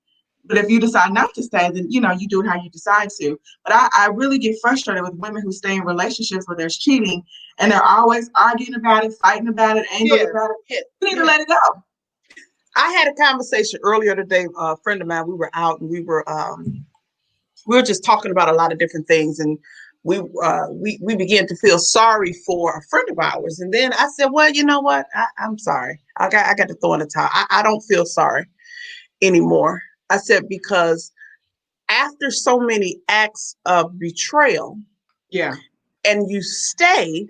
But if you decide not to stay, then you do it how you decide to. But I really get frustrated with women who stay in relationships where there's cheating and they're always arguing about it, fighting about it, angry about it. You need to let it go. I had a conversation earlier today. A friend of mine, we were out and we were just talking about a lot of different things, and we began to feel sorry for a friend of ours. And then I said, well, you know what? I'm sorry. I got to throw in the towel. I don't feel sorry anymore. I said, because after so many acts of betrayal, and you stay,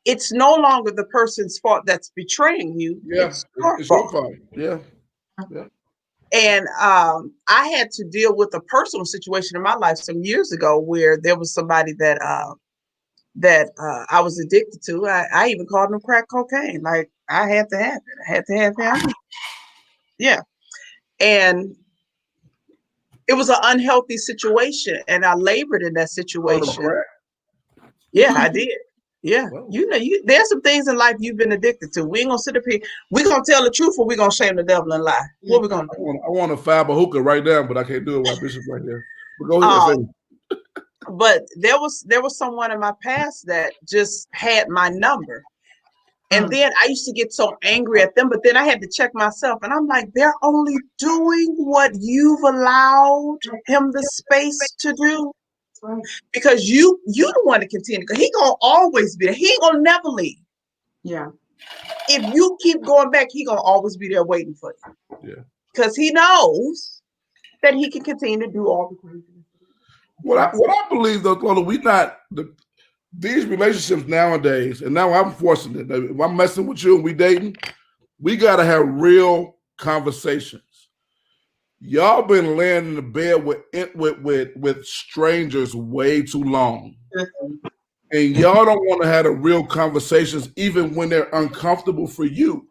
it's no longer the person's fault that's betraying you. Yeah, it's your fault. Yeah. And I had to deal with a personal situation in my life some years ago where there was somebody that I was addicted to. I even called them crack cocaine. Like, I had to have it. I had to have him. Yeah. And it was an unhealthy situation, and I labored in that situation. Yeah, I did. Yeah. Whoa. There's some things in life you've been addicted to. We ain't gonna sit up here. We're gonna tell the truth, or we're gonna shame the devil and lie. What we gonna do? I want to fab a hookah right now, but I can't do it while Bishop's right there. But go ahead. But there was someone in my past that just had my number. And then I used to get so angry at them, but then I had to check myself, and I'm like, they're only doing what you've allowed him the space to do. Right. Because you the one to continue. Because he gonna always be there. He ain't gonna never leave. Yeah. If you keep going back, he gonna always be there waiting for you. Yeah. Because he knows that he can continue to do all the crazy. What I believe, though, Lola, these relationships nowadays, and now I'm forcing it. If I'm messing with you and we dating, we gotta have real conversations. Y'all been laying in the bed with strangers way too long. And y'all don't want to have the real conversations even when they're uncomfortable for you.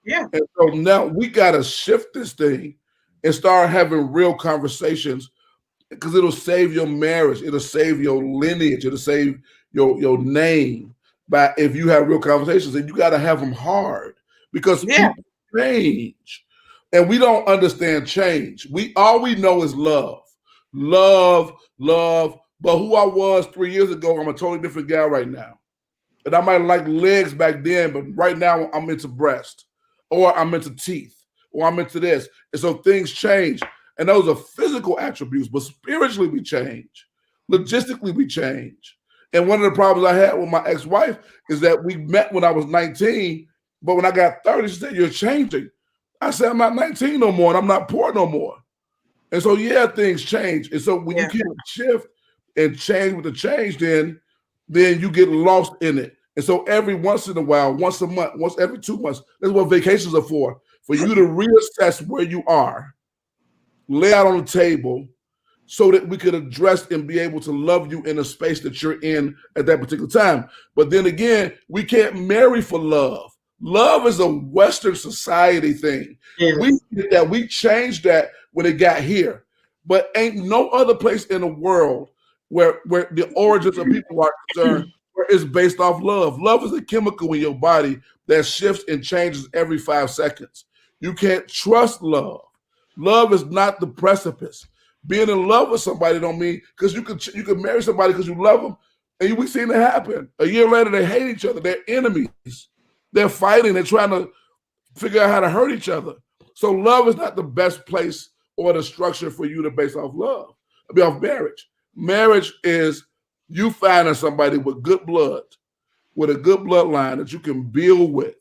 Yeah. And so now we got to shift this thing and start having real conversations, because it'll save your marriage. It'll save your lineage. It'll save your name. But if you have real conversations, and you got to have them hard, because people change. And we don't understand change. All we know is love. Love. But who I was 3 years ago, I'm a totally different guy right now. And I might have liked legs back then, but right now I'm into breast, or I'm into teeth, or I'm into this. And so things change. And those are physical attributes, but spiritually we change. Logistically we change. And one of the problems I had with my ex-wife is that we met when I was 19, but when I got 30, she said, you're changing. I said, I'm not 19 no more, and I'm not poor no more. And so, things change. And so when you can't shift and change with the change, then you get lost in it. And so every once in a while, once a month, once every 2 months, that's what vacations are for you to reassess where you are, lay out on the table, so that we could address and be able to love you in a space that you're in at that particular time. But then again, we can't marry for love. Love is a Western society thing. Yes. We did that. We changed that when it got here. But ain't no other place in the world where the origins of people are concerned where it's based off love. Love is a chemical in your body that shifts and changes every 5 seconds. You can't trust love. Love is not the precipice. Being in love with somebody don't mean, because you could marry somebody because you love them, and we've seen it happen. A year later, they hate each other. They're enemies. They're fighting. They're trying to figure out how to hurt each other. So love is not the best place or the structure for you to base off love. Off marriage. Marriage is you finding somebody with good blood, with a good bloodline that you can build with,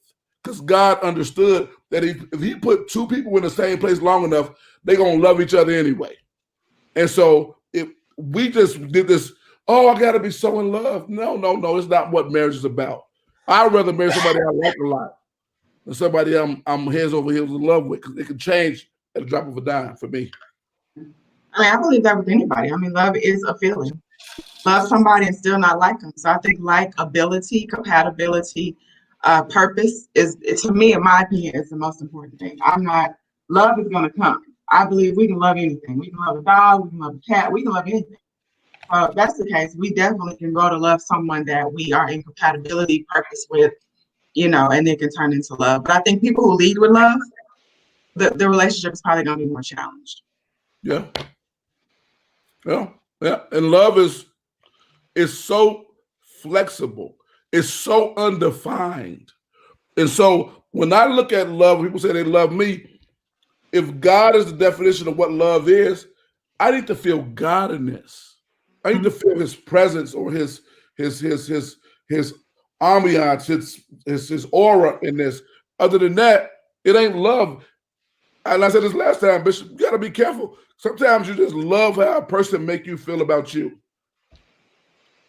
because God understood that if he put two people in the same place long enough, they're going to love each other anyway. And so if we just did this, oh, I got to be so in love. No, it's not what marriage is about. I'd rather marry somebody I like a lot than somebody I'm heads over heels in love with, because it can change at the drop of a dime for me. I mean, I believe that with anybody. I mean, love is a feeling. Love somebody and still not like them. So I think likability, compatibility, purpose is, to me, in my opinion, is the most important thing. Love is going to come. I believe we can love anything. We can love a dog, we can love a cat, we can love anything. If that's the case, we definitely can grow to love someone that we are in compatibility, purpose with, and it can turn into love. But I think people who lead with love, the relationship is probably going to be more challenged. Yeah. And love is so flexible. It's so undefined. And so when I look at love, people say they love me. If God is the definition of what love is, I need to feel God in this. I need to feel his presence or his ambiance, his aura in this. Other than that, it ain't love. And I said this last time, Bishop, you gotta be careful. Sometimes you just love how a person make you feel about you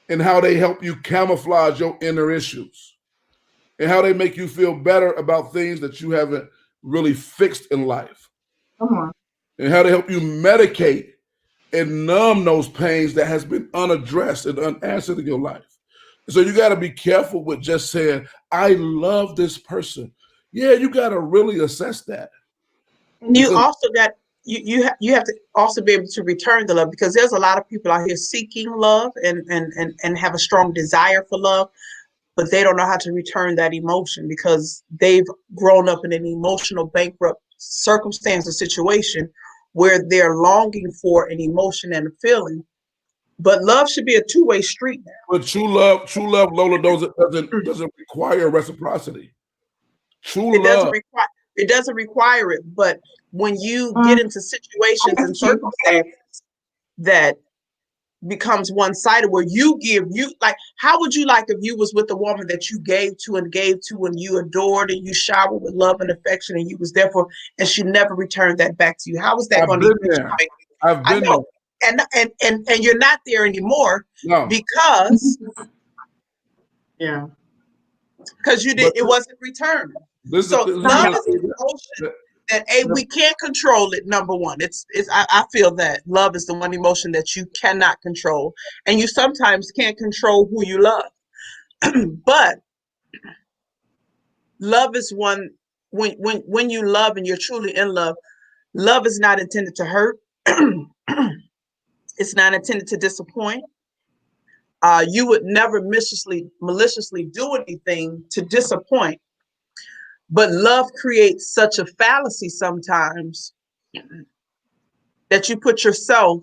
and how they help you camouflage your inner issues and how they make you feel better about things that you haven't really fixed in life. Come on. And how they help you medicate and numb those pains that has been unaddressed and unanswered in your life. So you got to be careful with just saying, I love this person. Yeah, you got to really assess that. And you also got you have to also be able to return the love, because there's a lot of people out here seeking love and have a strong desire for love, but they don't know how to return that emotion because they've grown up in an emotional bankrupt circumstance or situation where they're longing for an emotion and a feeling. But love should be a two-way street now. But true love, Lola, doesn't require reciprocity. True love. It doesn't require it, but when you get into situations and circumstances that becomes one-sided, where you like, how would you like if you was with a woman that you gave to and you adored and you showered with love and affection and you was there for, and she never returned that back to you? How was that going to be? I've been there. And you're not there anymore. No. Because it wasn't returned. So love is an emotion that we can't control it. Number one, I feel that love is the one emotion that you cannot control, and you sometimes can't control who you love. But love is one, when you love and you're truly in love, love is not intended to hurt. It's not intended to disappoint. You would never maliciously do anything to disappoint. But love creates such a fallacy sometimes that you put yourself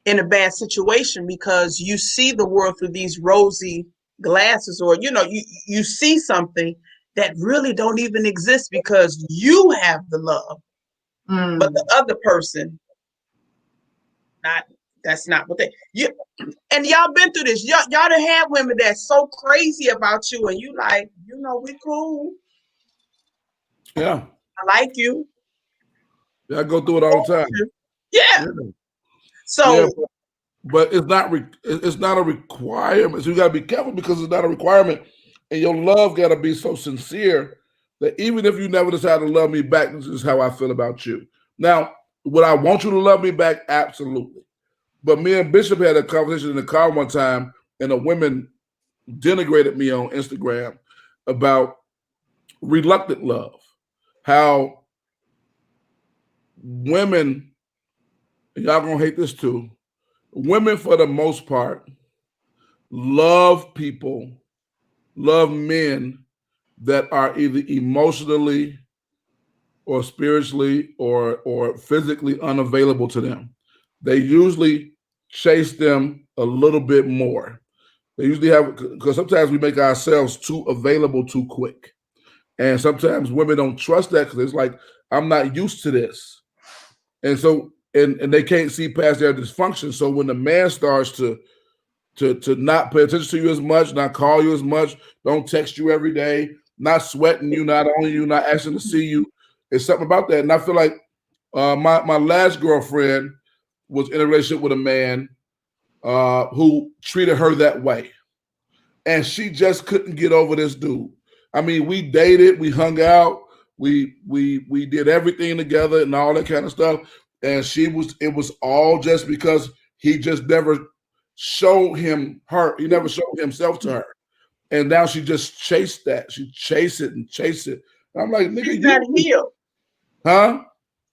in a bad situation because you see the world through these rosy glasses, or you see something that really don't even exist because you have the love, but the other person, that's not what and y'all been through this. Y'all done had women that's so crazy about you, and you like, we cool. Yeah. I like you. Yeah, I go through it all the time. Yeah. So, but it's not a requirement. So you gotta be careful because it's not a requirement, and your love gotta be so sincere that even if you never decide to love me back, this is how I feel about you. Now, would I want you to love me back? Absolutely. But me and Bishop had a conversation in the car one time, and a woman denigrated me on Instagram about reluctant love. How women, y'all gonna hate this too, women for the most part love men that are either emotionally or spiritually or physically unavailable to them. They usually chase them a little bit more. They usually have, because sometimes we make ourselves too available too quick. And sometimes women don't trust that because it's like, I'm not used to this. And so, and they can't see past their dysfunction. So when the man starts to not pay attention to you as much, not call you as much, don't text you every day, not sweating you, not on you, not asking to see you. It's something about that. And I feel like my last girlfriend was in a relationship with a man who treated her that way. And she just couldn't get over this dude. I mean, we dated, we hung out, we did everything together and all that kind of stuff. And it was all just because he just never showed him her. He never showed himself to her. And now she just chased that. She chased it and chased it. And I'm like, nigga, She's not healed. Huh?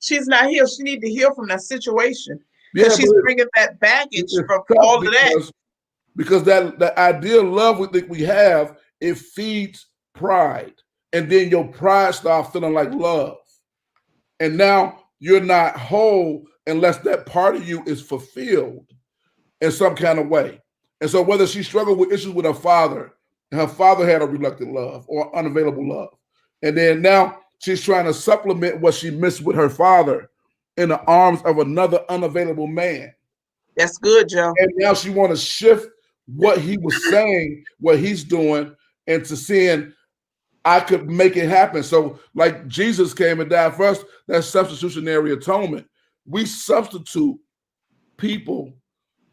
She's not healed. She need to heal from that situation Yeah, because she's bringing that baggage from all of that. Because that ideal love we think we have, it feeds pride. And then your pride starts feeling like love. And now you're not whole unless that part of you is fulfilled in some kind of way. And so whether she struggled with issues with her father, and her father had a reluctant love or unavailable love. And then now she's trying to supplement what she missed with her father in the arms of another unavailable man. That's good, Joe. And now she want to shift what he was saying, what he's doing, into seeing I could make it happen. So, like Jesus came and died for us, that's substitutionary atonement. We substitute people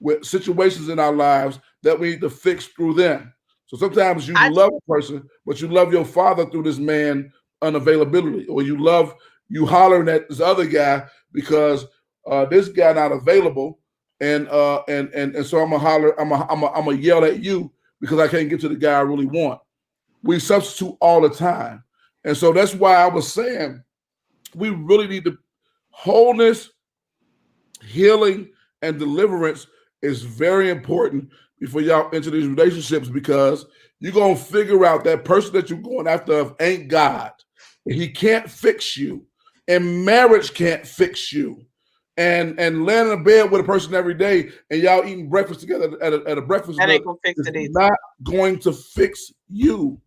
with situations in our lives that we need to fix through them. So sometimes you love a person, but you love your father through this man unavailability, or you hollering at this other guy because this guy not available, and so I'm gonna holler, I'm gonna yell at you because I can't get to the guy I really want. We substitute all the time, and so that's why I was saying we really need to wholeness, healing, and deliverance is very important before y'all enter these relationships, because you're going to figure out that person that you're going after ain't God. He can't fix you, and marriage can't fix you. And laying in a bed with a person every day and y'all eating breakfast together at a breakfast that ain't gonna fix it either. Not going to fix you.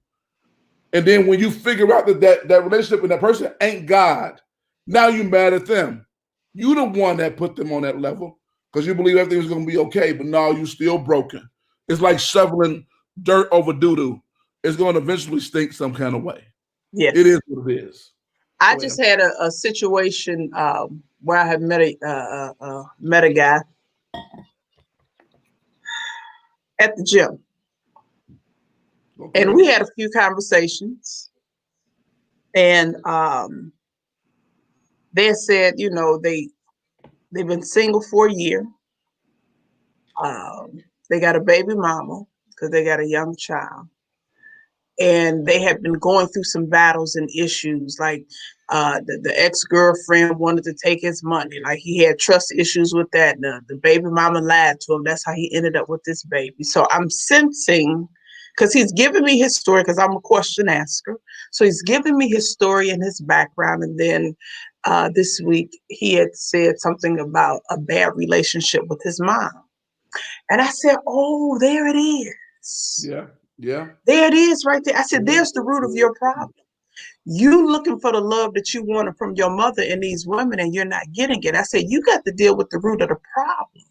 And then when you figure out that relationship with that person ain't God, now you mad at them. You the one that put them on that level because you believe everything's going to be okay, but now you still broken. It's like shoveling dirt over doo-doo. It's going to eventually stink some kind of way. Yes. It is what it is. I just had a situation where I had met a guy at the gym. Okay. And we had a few conversations. And they said, you know, they've been single for a year. They got a baby mama because they got a young child. And they had been going through some battles and issues, like the ex-girlfriend wanted to take his money. Like he had trust issues with that. The baby mama lied to him. That's how he ended up with this baby. So I'm sensing, because he's giving me his story, because I'm a question asker. So he's giving me his story and his background. And then this week he had said something about a bad relationship with his mom. And I said, oh, there it is. Yeah. Yeah. There it is right there. I said, there's the root of your problem. You looking for the love that you wanted from your mother and these women, and you're not getting it. I said, you got to deal with the root of the problem.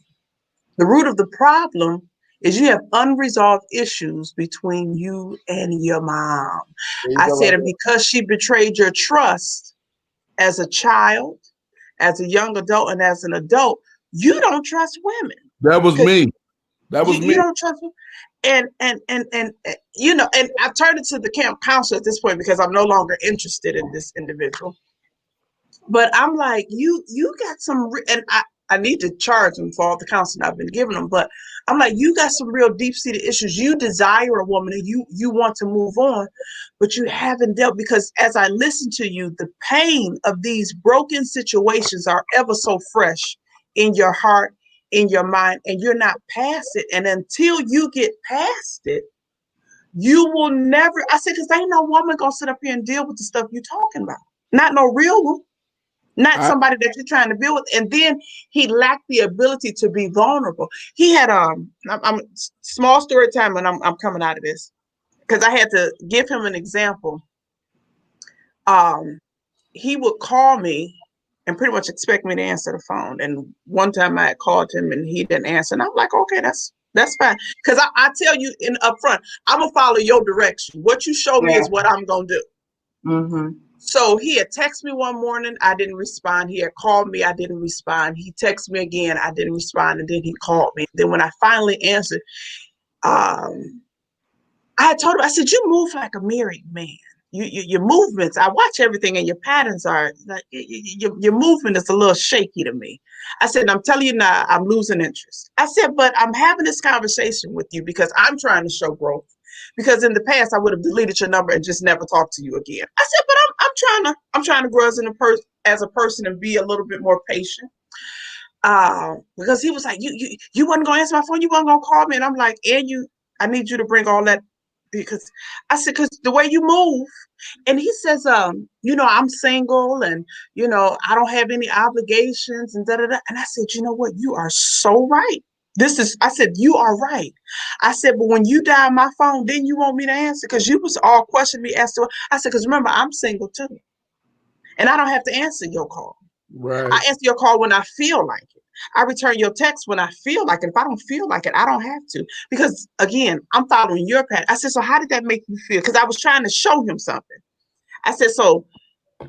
The root of the problem is you have unresolved issues between you and your mom. I said, and because she betrayed your trust as a child, as a young adult, and as an adult, you don't trust women. That was me. That was me. You don't trust women. And you know, and I turned it to the camp counselor at this point because I'm no longer interested in this individual. But I'm like, you got some, and I need to charge him for all the counseling I've been giving him. But I'm like, you got some real deep-seated issues. You desire a woman and you want to move on, but you haven't dealt, because as I listen to you, the pain of these broken situations are ever so fresh in your heart, in your mind, and you're not past it. And until you get past it, you will never, I said, because ain't no woman gonna sit up here and deal with the stuff you're talking about. Not no real one. Not somebody that you're trying to build with. And then he lacked the ability to be vulnerable. He had I'm small story time, and I'm coming out of this because I had to give him an example. He would call me and pretty much expect me to answer the phone. And one time I called him and he didn't answer. And I'm like, okay, that's That's fine. Because I tell you in up front, I'm gonna follow your direction. What you show me Yeah. is what I'm gonna do. Mm-hmm. So he had texted me one morning, I didn't respond. He had called me, I didn't respond. He texted me again, I didn't respond, and then he called me. Then when I finally answered, um, I had told him, I said, you move like a married man. Your movements, I watch everything, and your patterns are like your movement is a little shaky to me. I said, I'm telling you now, I'm losing interest. I said, but I'm having this conversation with you because I'm trying to show growth. Because in the past, I would have deleted your number and just never talked to you again. I said, but I'm trying to grow as a person and be a little bit more patient. Because he was like, you wasn't gonna answer my phone, you wasn't gonna call me, and I'm like, I need you to bring all that because I said, because the way you move, and he says, I'm single and I don't have any obligations and da da da, and I said, you know what, you are so right. I said, you are right. I said, but when you dial my phone, then you want me to answer because you was all questioning me as to. I said, because remember, I'm single too, and I don't have to answer your call. Right. I answer your call when I feel like it. I return your text when I feel like it. If I don't feel like it, I don't have to. Because again, I'm following your path. I said, so how did that make you feel? Because I was trying to show him something. I said, so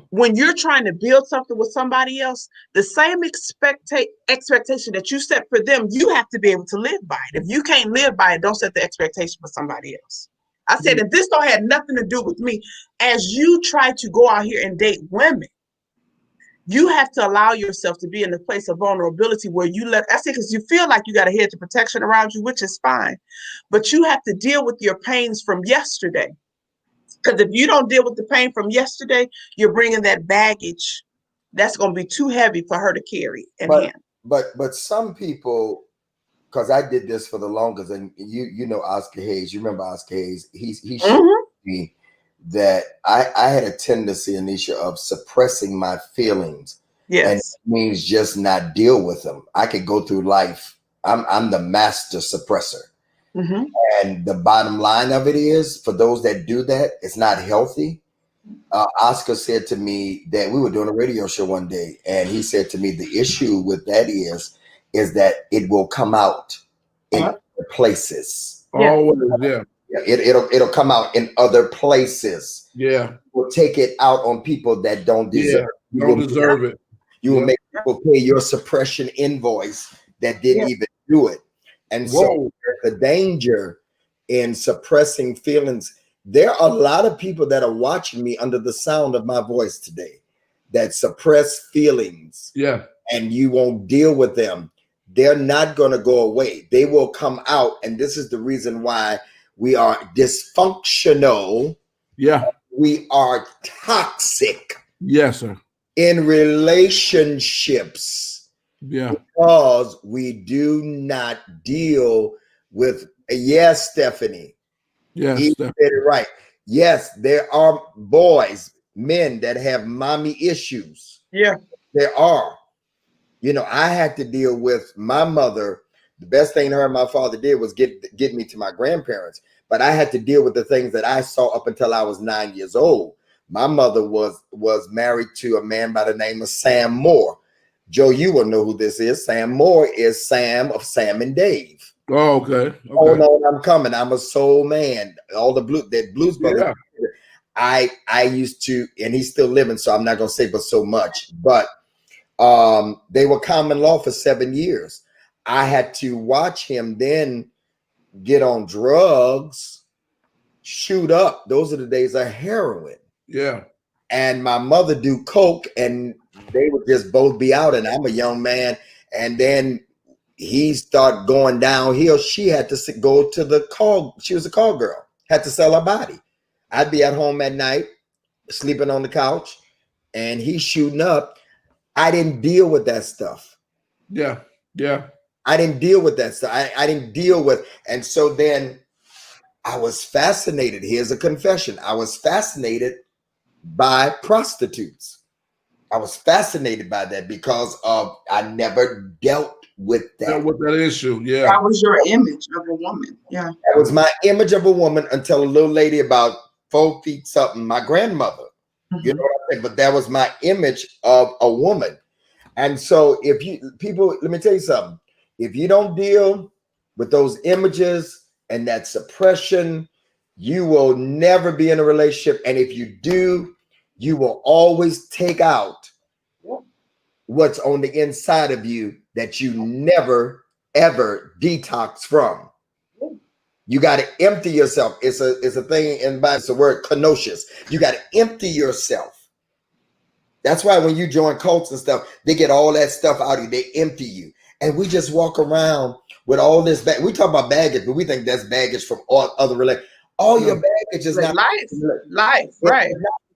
when you're trying to build something with somebody else, the same expectation that you set for them, you have to be able to live by it. If you can't live by it, don't set the expectation for somebody else. I said, and this don't have nothing to do with me. As you try to go out here and date women, you have to allow yourself to be in a place of vulnerability where I say, because you feel like you got a hedge of protection around you, which is fine, but you have to deal with your pains from yesterday. Because if you don't deal with the pain from yesterday, you're bringing that baggage that's going to be too heavy for her to carry and handle. But some people, because I did this for the longest, and you know Oscar Hayes. You remember Oscar Hayes? He showed me that I had a tendency, Anisha, of suppressing my feelings. Yes. And it means just not deal with them. I could go through life. I'm the master suppressor. And the bottom line of it is, for those that do that, it's not healthy. Oscar said to me that we were doing a radio show one day, and he said to me, the issue with that is that it will come out in other places. Always, yeah. It'll come out in other places. Yeah. We'll take it out on people that don't deserve. Don't deserve it. You will make people pay your suppression invoice that didn't even do it. And so the danger in suppressing feelings. There are a lot of people that are watching me under the sound of my voice today that suppress feelings. Yeah. And you won't deal with them. They're not going to go away. They will come out. And this is the reason why we are dysfunctional. Yeah. We are toxic. Yes, sir. In relationships. Yeah. Because we do not deal with, yes, Stephanie. Yes, he said it right. Yes, there are boys, men that have mommy issues. Yeah. There are. I had to deal with my mother. The best thing her and my father did was get me to my grandparents. But I had to deal with the things that I saw up until I was 9 years old. My mother was married to a man by the name of Sam Moore. Joe, you will know who this is. Sam Moore is Sam of Sam and Dave. Oh, okay. Oh no, I'm coming. I'm a soul man. All the blues brothers. Yeah. I used to, and he's still living, so I'm not gonna say but so much. But they were common law for 7 years. I had to watch him then get on drugs, shoot up. Those are the days of heroin. Yeah. And my mother do coke, and they would just both be out. And I'm a young man, and then he started going downhill. She had to go to the call. She was a call girl, had to sell her body. I'd be at home at night, sleeping on the couch, and he's shooting up. I didn't deal with that stuff. Yeah. Yeah. I didn't deal with that stuff. I didn't deal with. And so then I was fascinated. Here's a confession. I was fascinated by prostitutes. I was fascinated by that because I never dealt with that. Dealt with that issue, yeah. That was your image of a woman, yeah. That was my image of a woman until a little lady about 4 feet something, my grandmother. You know what I'm saying? But that was my image of a woman. And so let me tell you something. If you don't deal with those images and that suppression, you will never be in a relationship. And if you do, you will always take out what's on the inside of you that you never ever detox from. You got to empty yourself. It's a thing in Bible. It's the word kenosis. You got to empty yourself. That's why when you join cults and stuff, they get all that stuff out of you. They empty you. And we just walk around with all this baggage. We talk about baggage, but we think that's baggage from all other relationships. All your baggage is not life, right?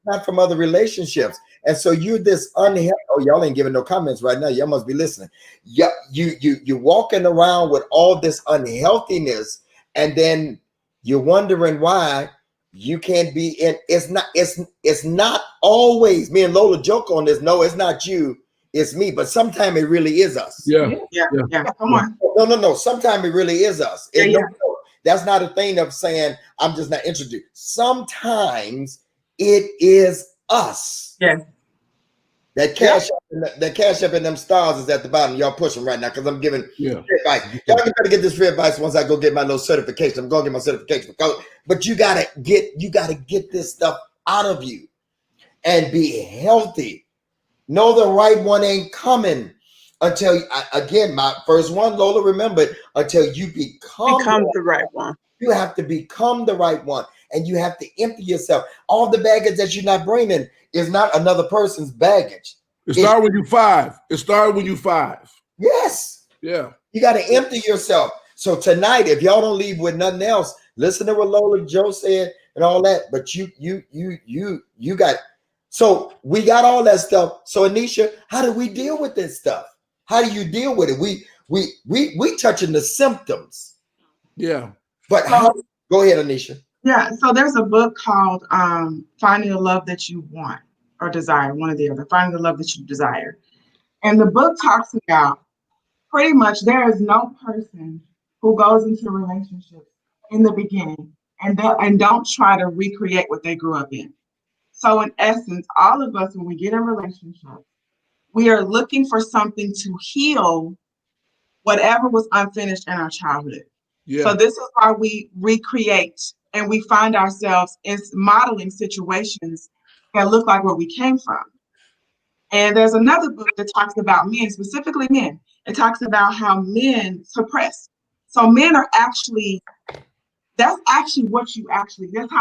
not from other relationships. And so you're this unhealthy. Oh, y'all ain't giving no comments right now. Y'all must be listening. Yeah, you're walking around with all this unhealthiness, and then you're wondering why you can't be in. It's not always. Me and Lola joke on this. No, it's not you. It's me. But sometimes it really is us. Yeah. Come on. No. Sometimes it really is us. No, that's not a thing of saying I'm just not interested. Sometimes it is us. Yeah. That cash up in them stars is at the bottom. Y'all pushing right now because I'm giving free advice. Y'all can try to get this free advice once I go get my little certification. I'm gonna get my certification. But you gotta get this stuff out of you and be healthy. Know the right one ain't coming until again, my first one, Lola, remember it, until you become the right one. You have to become the right one, and you have to empty yourself. All the baggage that you're not bringing is not another person's baggage. It started when you 5. It started when you 5. Yes. Yeah. You got to empty yourself. So tonight, if y'all don't leave with nothing else, listen to what Lola Joe said and all that. But you got. So we got all that stuff. So Anisha, how do we deal with this stuff? How do you deal with it? We touching the symptoms. Yeah. But go ahead, Anisha. Yeah, so there's a book called Finding the Love That You Want or Desire, one or the other, Finding the Love That You Desire. And the book talks about pretty much there is no person who goes into relationships in the beginning and don't try to recreate what they grew up in. So in essence, all of us, when we get in relationships, we are looking for something to heal whatever was unfinished in our childhood. Yeah. So this is why we recreate and we find ourselves in modeling situations that look like where we came from. And there's another book that talks about men, specifically men. It talks about how men suppress. So men are that's actually that's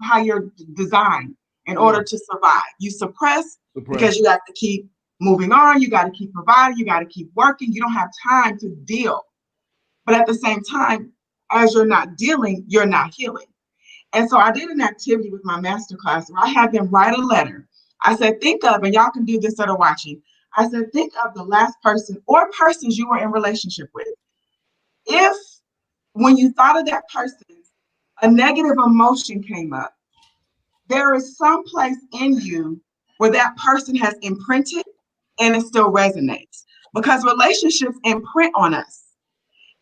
how you're designed in order to survive. You suppress because you have to keep moving on. You got to keep providing. You got to keep working. You don't have time to deal. But at the same time, as you're not dealing, you're not healing. And so I did an activity with my masterclass where I had them write a letter. I said, think of, and y'all can do this that are watching. I said, think of the last person or persons you were in relationship with. If when you thought of that person, a negative emotion came up, there is some place in you where that person has imprinted and it still resonates because relationships imprint on us.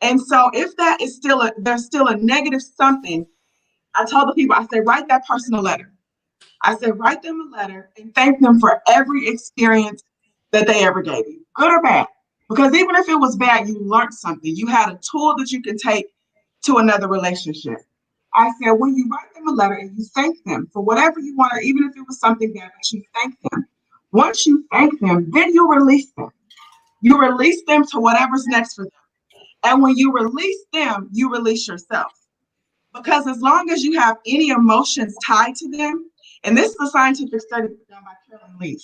And so if that is there's still a negative something, I told the people, I said, write that person a letter. I said, write them a letter and thank them for every experience that they ever gave you, good or bad. Because even if it was bad, you learned something. You had a tool that you can take to another relationship. I said, when you write them a letter and you thank them for whatever you want, or even if it was something bad, but you thank them. Once you thank them, then you release them. You release them to whatever's next for them. And when you release them, you release yourself. Because as long as you have any emotions tied to them, and this is a scientific study done by Carolyn Leaf,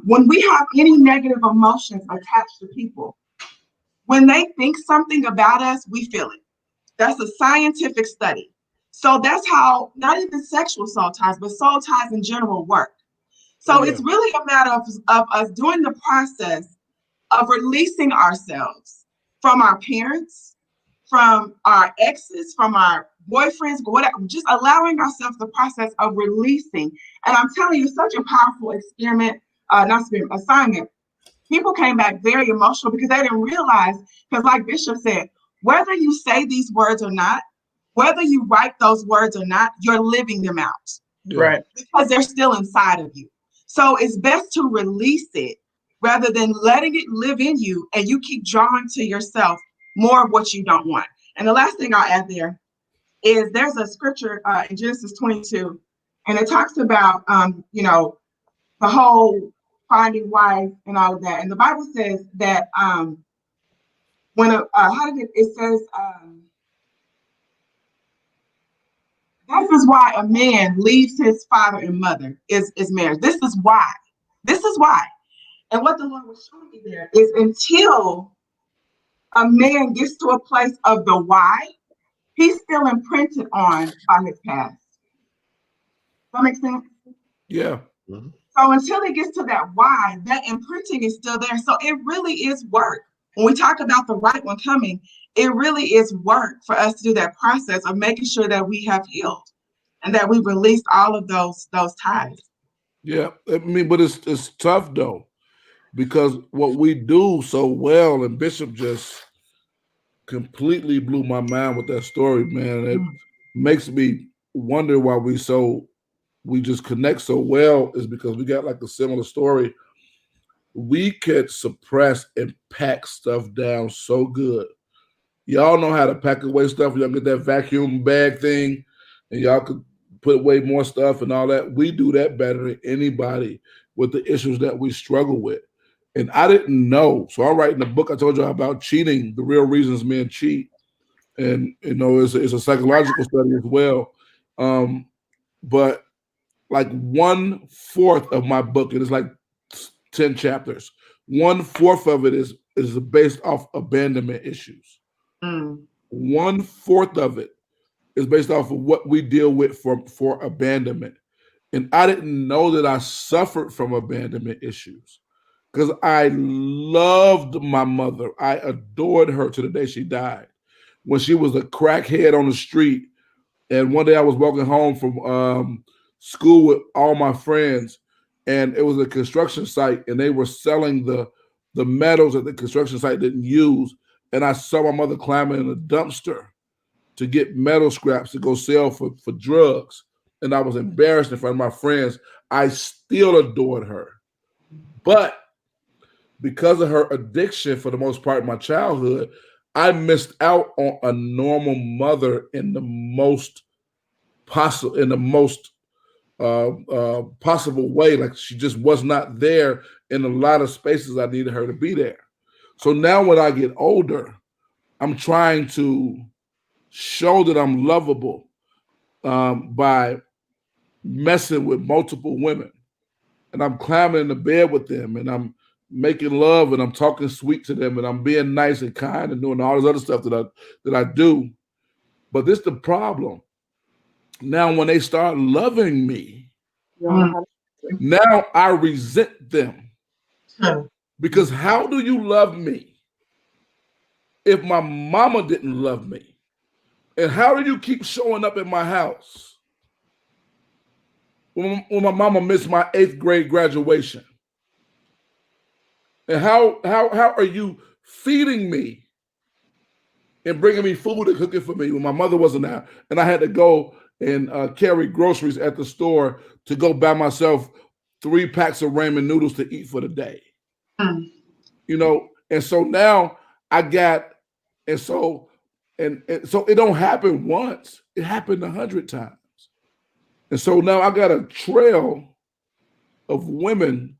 when we have any negative emotions attached to people, when they think something about us, we feel it. That's a scientific study. So that's how not even sexual soul ties, but soul ties in general work. So it's really a matter of us doing the process of releasing ourselves from our parents, from our exes, from our boyfriends, whatever, just allowing ourselves the process of releasing. And I'm telling you, such a powerful assignment. People came back very emotional because they didn't realize, because like Bishop said, whether you say these words or not, whether you write those words or not, you're living them out. Right. Because they're still inside of you. So it's best to release it rather than letting it live in you and you keep drawing to yourself more of what you don't want. And the last thing I'll add there is there's a scripture in Genesis 22, and it talks about, the whole finding wife and all of that. And the Bible says that when it says, this is why a man leaves his father and mother is marriage. This is why. This is why. And what the Lord was showing me there is until a man gets to a place of the why, he's still imprinted on by his past. Does that make sense? Yeah. Mm-hmm. So until it gets to that why, that imprinting is still there. So it really is work. When we talk about the right one coming, it really is work for us to do that process of making sure that we have healed and that we've released all of those ties. Yeah. I mean, but it's tough though, because what we do so well, and Bishop just completely blew my mind with that story, man. It makes me wonder why we just connect so well, is because we got like a similar story. We could suppress and pack stuff down so good. Y'all know how to pack away stuff. Y'all get that vacuum bag thing, and y'all could put away more stuff and all that. We do that better than anybody with the issues that we struggle with. And I didn't know. So I'm writing a book. I told you about cheating, the real reasons men cheat. And, it's a psychological study as well. But like 1/4 of my book, it is like 10 chapters. 1/4 of it is based off abandonment issues. 1/4 of it is based off of what we deal with for abandonment. And I didn't know that I suffered from abandonment issues because I loved my mother. I adored her to the day she died. When she was a crackhead on the street, and one day I was walking home from school with all my friends, and it was a construction site, and they were selling the metals that the construction site didn't use. And I saw my mother climbing in a dumpster to get metal scraps to go sell for drugs. And I was embarrassed in front of my friends. I still adored her. But because of her addiction, for the most part, in my childhood, I missed out on a normal mother in the most possible possible way. Like, she just was not there in a lot of spaces I needed her to be there. So now when I get older, I'm trying to show that I'm lovable by messing with multiple women. And I'm climbing in the bed with them, and I'm making love, and I'm talking sweet to them, and I'm being nice and kind and doing all this other stuff that I do. But this is the problem. Now, when they start loving me, now I resent them. Because how do you love me if my mama didn't love me? And how do you keep showing up at my house when my mama missed my 8th grade graduation? And how are you feeding me and bringing me food and cooking for me when my mother wasn't there, and I had to go and carry groceries at the store to go buy myself 3 packs of ramen noodles to eat for the day? And so now I got, and so it don't happen once. It happened 100 times. And so now I got a trail of women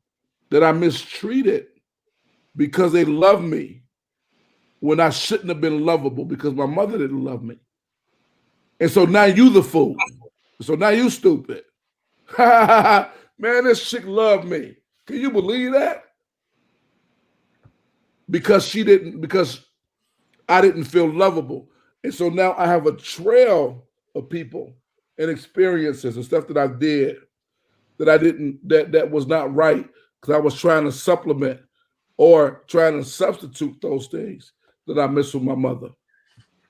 that I mistreated because they love me when I shouldn't have been lovable because my mother didn't love me. And so now you the fool. So now you stupid. Man, this chick loved me. Can you believe that? Because I didn't feel lovable. And so now I have a trail of people and experiences and stuff that I did that I didn't, that was not right, because I was trying to supplement or trying to substitute those things that I missed with my mother.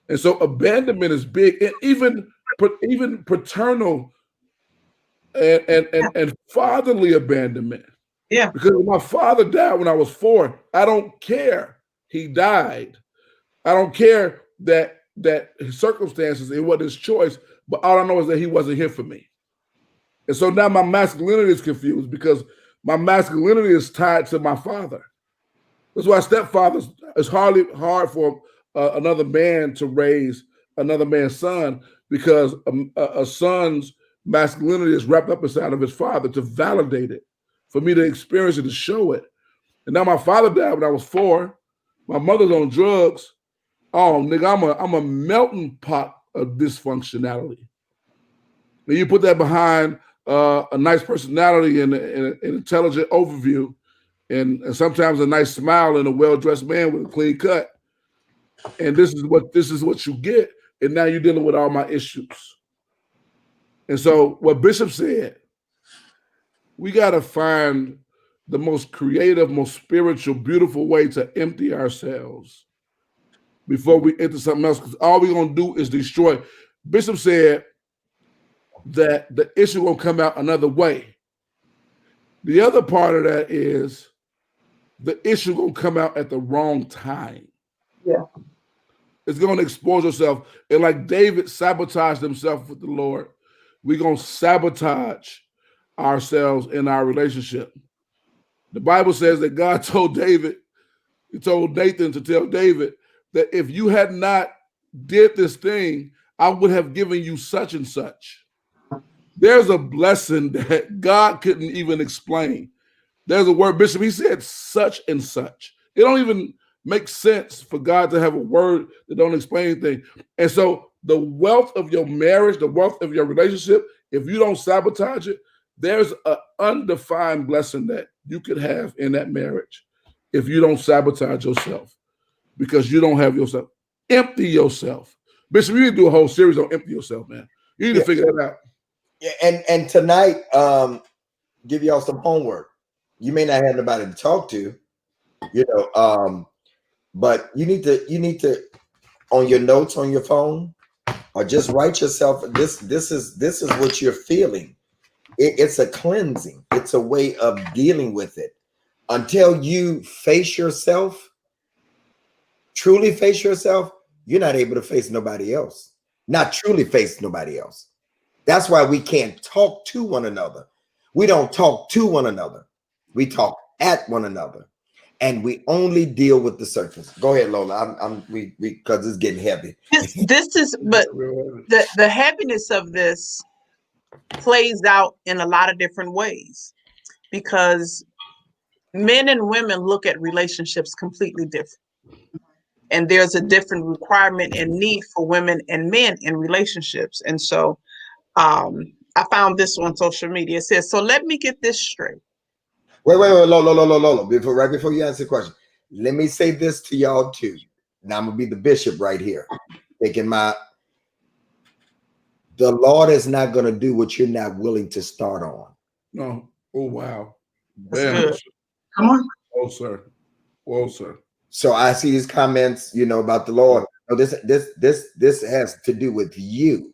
And so abandonment is big, and even paternal and fatherly abandonment. Yeah. Because my father died when I was 4. I don't care. He died. I don't care that his circumstances, it wasn't his choice, but all I know is that he wasn't here for me. And so now my masculinity is confused because my masculinity is tied to my father. That's why stepfathers, it's hard for another man to raise another man's son, because a son's masculinity is wrapped up inside of his father to validate it, for me to experience it, to show it. And now my father died when I was 4. My mother's on drugs. Oh, nigga, I'm a melting pot of dysfunctionality. And you put that behind a nice personality and an intelligent overview, and sometimes a nice smile and a well-dressed man with a clean cut. And this is what you get. And now you're dealing with all my issues. And so what Bishop said, we got to find the most creative, most spiritual, beautiful way to empty ourselves before we enter something else, because all we're going to do is destroy. Bishop said that the issue will come out another way. The other part of that is the issue going to come out at the wrong time. Yeah. It's going to expose yourself. And like David sabotaged himself with the Lord, we're going to sabotage ourselves in our relationship. The Bible says that God told David, he told Nathan to tell David that if you had not did this thing, I would have given you such and such. There's a blessing that God couldn't even explain. There's a word, Bishop, he said such and such. It don't even make sense for God to have a word that don't explain anything. And so the wealth of your marriage, the wealth of your relationship, if you don't sabotage it, there's an undefined blessing that you could have in that marriage if you don't sabotage yourself, because you don't have yourself. Empty yourself. Bishop, you need to do a whole series on empty yourself, man. You need to figure that out. Yeah, and tonight, give y'all some homework. You may not have nobody to talk to, but you need to on your notes on your phone, or just write yourself. This is what you're feeling. It's a cleansing. It's a way of dealing with it. Until you face yourself, truly face yourself, you're not able to face nobody else. Not truly face nobody else. That's why we can't talk to one another. We don't talk to one another. We talk at one another, and we only deal with the surface. Go ahead, Lola. We because it's getting heavy. This is, but the heaviness of this plays out in a lot of different ways, because men and women look at relationships completely different. And there's a different requirement and need for women and men in relationships. And so I found this on social media. It says, so let me get this straight. Wait, Lola. Right before you answer the question, let me say this to y'all too. Now I'm gonna be the bishop right here. The Lord is not gonna do what you're not willing to start on. No. Oh wow. Good. Come on. Oh sir. Well, sir. So I see these comments, about the Lord. No, this has to do with you.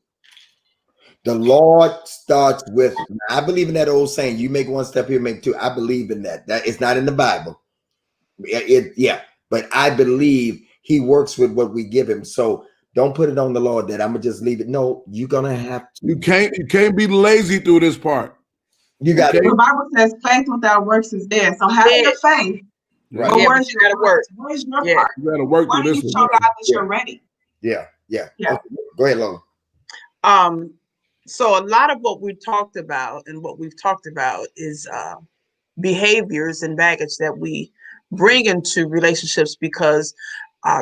The Lord starts with, I believe in that old saying, you make one step here, make two. I believe in that. That it's not in the Bible. But I believe he works with what we give him. So don't put it on the Lord that I'm gonna just leave it. No, you're gonna have to. You can't be lazy through this part. You got The Bible says faith without works is dead. So have your faith. Right. But Yeah, where's you gotta work. Where's your part? You gotta work Why through do this. you show God that you're ready? Yeah. Yeah. Go ahead, Lola. So a lot of what we've talked about is behaviors and baggage that we bring into relationships, because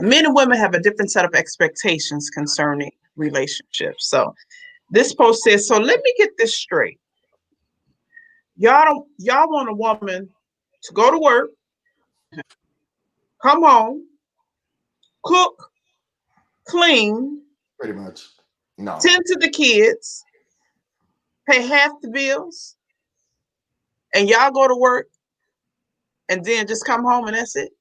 men and women have a different set of expectations concerning relationships. So this post says, so let me get this straight. Y'all want a woman to go to work, come home, cook, clean, Pretty much. No. tend to the kids, pay half the bills, and y'all go to work and then just come home and that's it?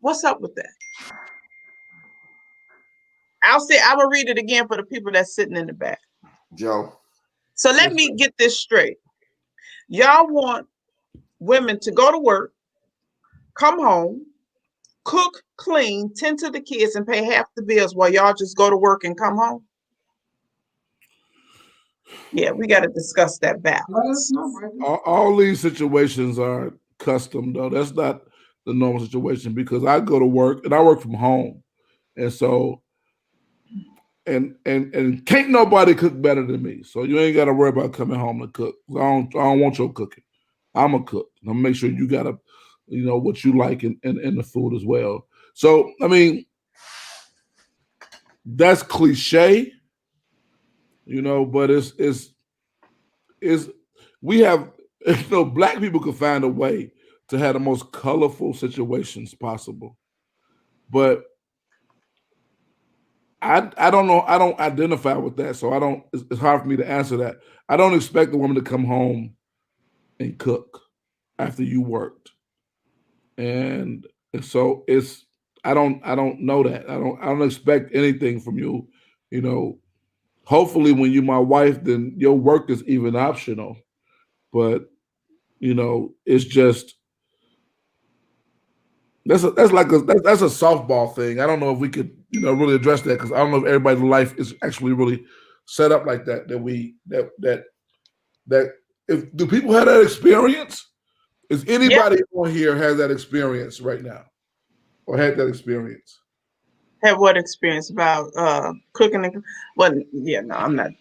What's up with that? I will read it again for the people that's sitting in the back. Joe. So let me get this straight. Y'all want women to go to work, come home, cook, clean, tend to the kids, and pay half the bills while y'all just go to work and come home? Yeah, we got to discuss that balance. All these situations are custom though. That's not the normal situation because I go to work and I work from home, and so and can't nobody cook better than me. So you ain't got to worry about coming home to cook. I don't want your cooking. I'm a cook. I'm gonna make sure you got a, what you like in the food as well. So I mean, that's cliche, but it's we have black people can find a way to have the most colorful situations possible, but I don't know. I don't identify with that, so I don't. It's hard for me to answer that. I don't expect a woman to come home and cook after you worked, and so it's. I don't know that. I don't expect anything from you. You know. Hopefully, when you're my wife, then your work is even optional. But it's just that's a softball thing. I don't know if we could really address that because I don't know if everybody's life is actually really set up like that. That if do people have that experience? Is Yeah. anybody on here has that experience right now, or had that experience? Have what experience about cooking? Well, yeah, no, I'm not.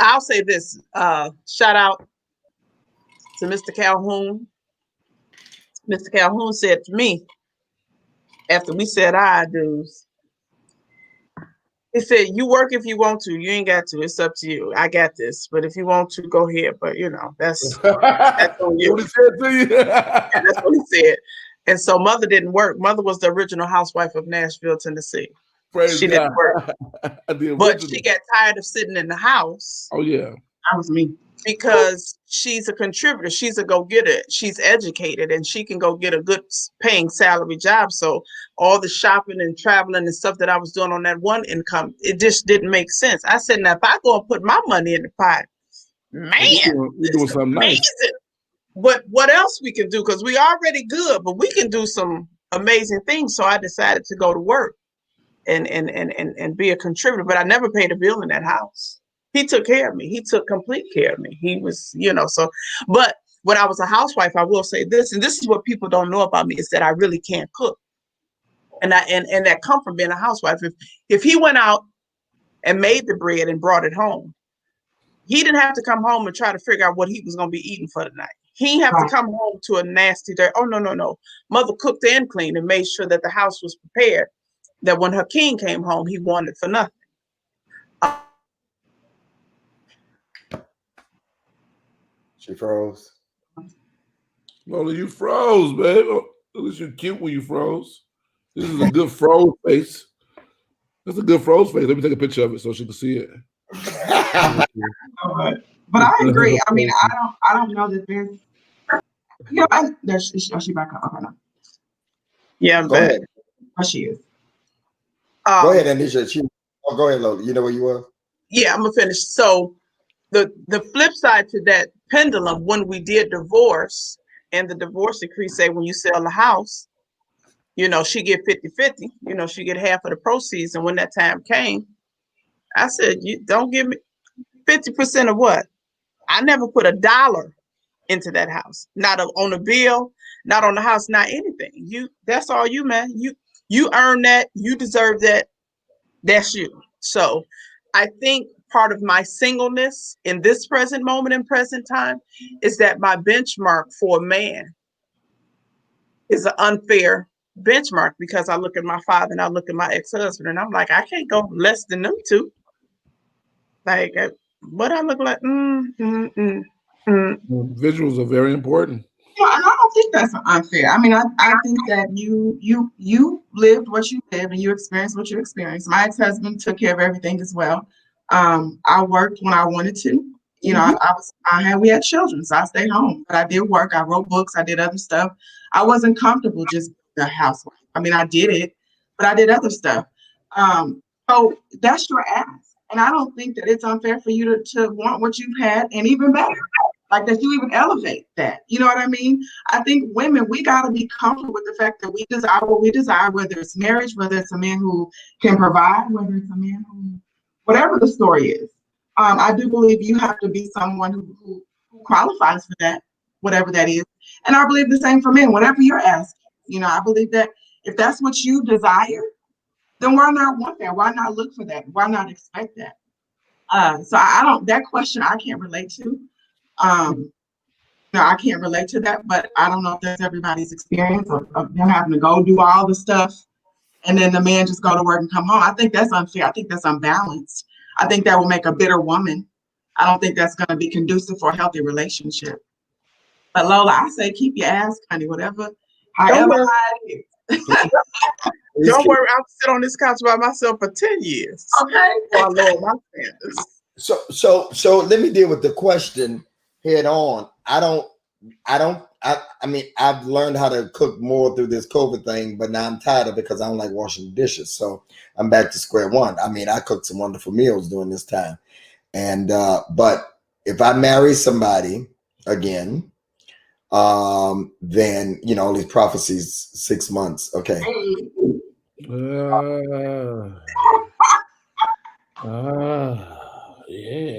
I'll say this. Shout out to Mr. Calhoun. Mr. Calhoun said to me after we said our dues, he said, "You work if you want to. You ain't got to. It's up to you. I got this. But if you want to, go ahead. But that's on you." What he said to you? And that's what he said. And so Mother didn't work. Mother was the original housewife of Nashville, Tennessee. Praise She God. didn't work. But she got tired of sitting in the house. Oh yeah. That was me. Because she's a contributor. She's a go-getter. She's educated and she can go get a good paying salary job. So all the shopping and traveling and stuff that I was doing on that one income, it just didn't make sense. I said, now if I go and put my money in the pot, man, we're doing something amazing. Nice. What else we can do? Because we already good, but we can do some amazing things. So I decided to go to work and be a contributor. But I never paid a bill in that house. He took care of me. He took complete care of me. He was, so, but when I was a housewife, I will say this, and this is what people don't know about me, is that I really can't cook. And that come from being a housewife. If he went out and made the bread and brought it home, he didn't have to come home and try to figure out what he was going to be eating for the night. He didn't have to come home to a nasty dirt. Oh, no. Mother cooked and cleaned and made sure that the house was prepared, that when her king came home, he wanted for nothing. She froze. Lola, you froze, babe. At least you're cute when you froze. This is a good froze face. That's a good froze face. Let me take a picture of it so she can see it. But I agree. I mean, I don't know that there's. She back up. Okay, no. Yeah, Go ahead. Oh, she is. Go ahead, Anisha. Go ahead, Lola. You know where you were? Yeah, I'm gonna finish. So the flip side to that pendulum, when we did divorce and the divorce decree say when you sell the house, she get 50-50, she get half of the proceeds. And when that time came, I said, you don't give me 50% of what? I never put $1 into that house, not on the bill, not on the house, not anything. That's all you, man. You earn that, you deserve that. That's you. So I think part of my singleness in this present moment in present time is that my benchmark for a man is an unfair benchmark, because I look at my father and I look at my ex-husband and I'm like, I can't go less than them two. Like, what I look like? Visuals are very important. Yeah, and I don't think that's unfair. I mean, I think that you lived what you lived and you experienced what you experienced. My ex-husband took care of everything as well. I worked when I wanted to. We had children, so I stayed home. But I did work. I wrote books. I did other stuff. I wasn't comfortable just being a housewife. I mean, I did it, but I did other stuff. So that's your ask. And I don't think that it's unfair for you to want what you've had and even better. Like that you even elevate that. You know what I mean? I think women, we got to be comfortable with the fact that we desire what we desire, whether it's marriage, whether it's a man who can provide, whether it's a man who, whatever the story is. I do believe you have to be someone who qualifies for that, whatever that is. And I believe the same for men, whatever you're asking. You know, I believe that if that's what you desire, then why not want that? Why not look for that? Why not expect that? So I don't, that question I can't relate to. No, I can't relate to that, but I don't know if that's everybody's experience of them having to go do all the stuff and then the man just go to work and come home. I think that's unfair. I think that's unbalanced. I think that will make a bitter woman. I don't think that's going to be conducive for a healthy relationship. But Lola, I say keep your ass, honey, whatever, however worry. high it is. Don't worry, I'll sit on this couch by myself for 10 years. Okay. Before I lower my standards. So let me deal with the question head on. I mean, I've learned how to cook more through this COVID thing, but now I'm tired of it because I don't like washing dishes. So I'm back to square one. I mean, I cooked some wonderful meals during this time. And but if I marry somebody again, then you know all these prophecies 6 months. Okay. Yeah.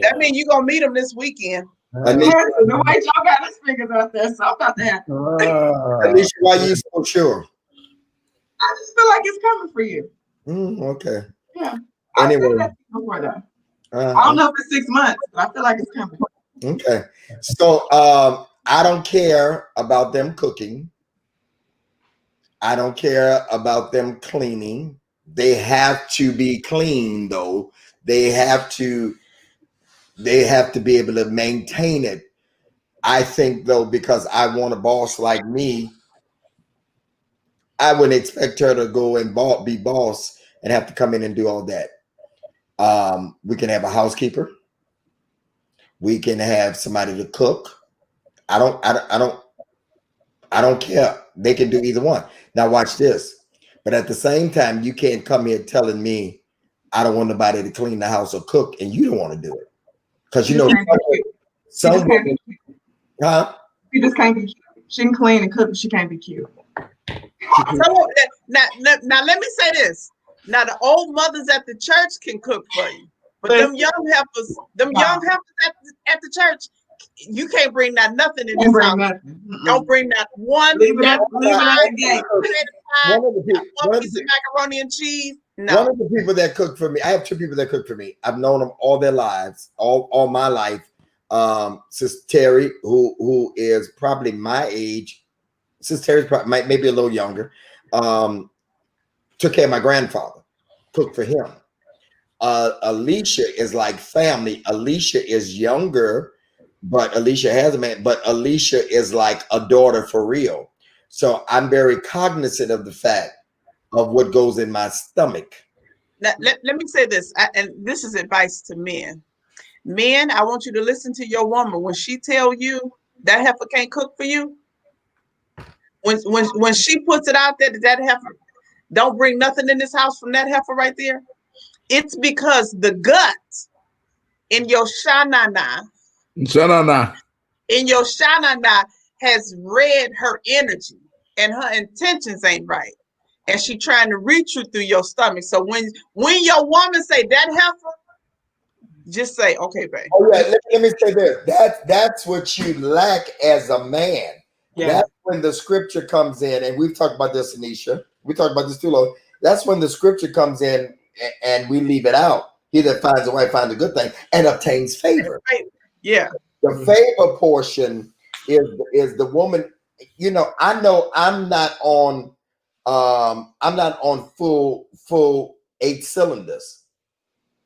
That means you're gonna meet him this weekend. Listen, the way y'all got his fingers out there, so I'm about to have. Alicia, why are you so sure? I just feel like it's coming for you. Okay. Yeah. Anyway, I've said that before, though. I don't know if it's 6 months, but I feel like it's coming. okay. So I don't care about them cooking. I don't care about them cleaning. They have to be clean though. They have to be able to maintain it. I think though, because I want a boss like me, I wouldn't expect her to go and be boss and have to come in and do all that. We can have a housekeeper. We can have somebody to cook. I don't care. They can do either one. Now watch this. But at the same time, you can't come here telling me I don't want nobody to clean the house or cook, and you don't want to do it. Because you know some women, huh? She just can't be cute. She can clean and cook, but she can't be cute. Now, let me say this. Now, the old mothers at the church can cook for you, but them young heifers at the church, you can't bring nothing in this house. Don't bring that one. Leave it at the gate. One piece of macaroni and cheese. No. One of the people that cook for me, I have two people that cook for me. I've known them all their lives, all my life. Sister Terry, who is probably my age. Sister Terry's probably maybe a little younger. Took care of my grandfather, cooked for him. Alicia is like family. Alicia is younger, but Alicia has a man, but Alicia is like a daughter for real. So I'm very cognizant of the fact of what goes in my stomach. Now, let me say this, and this is advice to men. Men, I want you to listen to your woman. When she tell you that heifer can't cook for you, when she puts it out there that heifer don't bring nothing in this house from that heifer right there, it's because the gut in your shanana has read her energy and her intentions ain't right. And she trying to reach you through your stomach. So when your woman say that heifer, just say, okay, babe. Oh yeah, let me say this. That's what you lack as a man. Yeah. That's when the scripture comes in, and we've talked about this, Anisha. We talked about this too long. That's when the scripture comes in and we leave it out. He that finds a wife finds a good thing and obtains favor. Yeah. The favor portion is the woman. You know I'm not on full 8 cylinders.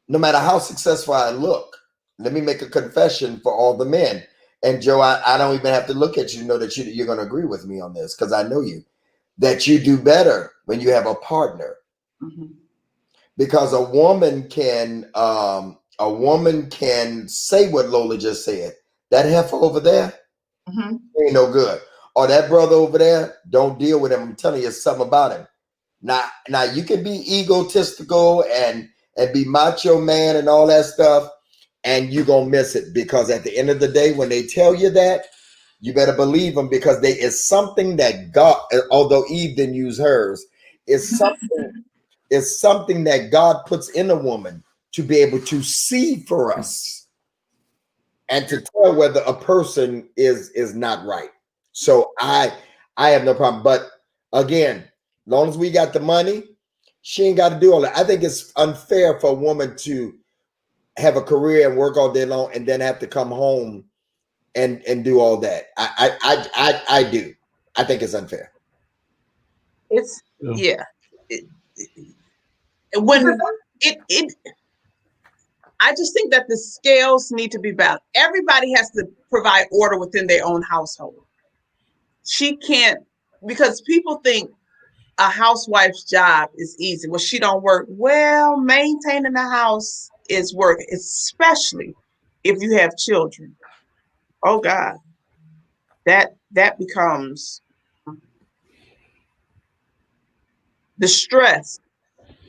No matter how successful I look, let me make a confession for all the men. And Joe, I don't even have to look at you to know that you're going to agree with me on this, because I know you, that you do better when you have a partner. Mm-hmm. Because a woman can say what Lola just said. That heifer over there ain't no good. Or that brother over there, don't deal with him. I'm telling you something about him. Now you can be egotistical and be macho man and all that stuff, and you're gonna miss it, because at the end of the day, when they tell you that, you better believe them, because there is something that God, although Eve didn't use hers, is something that God puts in a woman to be able to see for us. and to tell whether a person is not right. So I have no problem. But again, as long as we got the money, she ain't got to do all that. I think it's unfair for a woman to have a career and work all day long and then have to come home and do all that. I do. I think it's unfair. It's Yeah. yeah. When it I just think that the scales need to be balanced. Everybody has to provide order within their own household. She can't, because people think a housewife's job is easy. Well, she don't work. Well, maintaining the house is work, especially if you have children. Oh God, that becomes the stress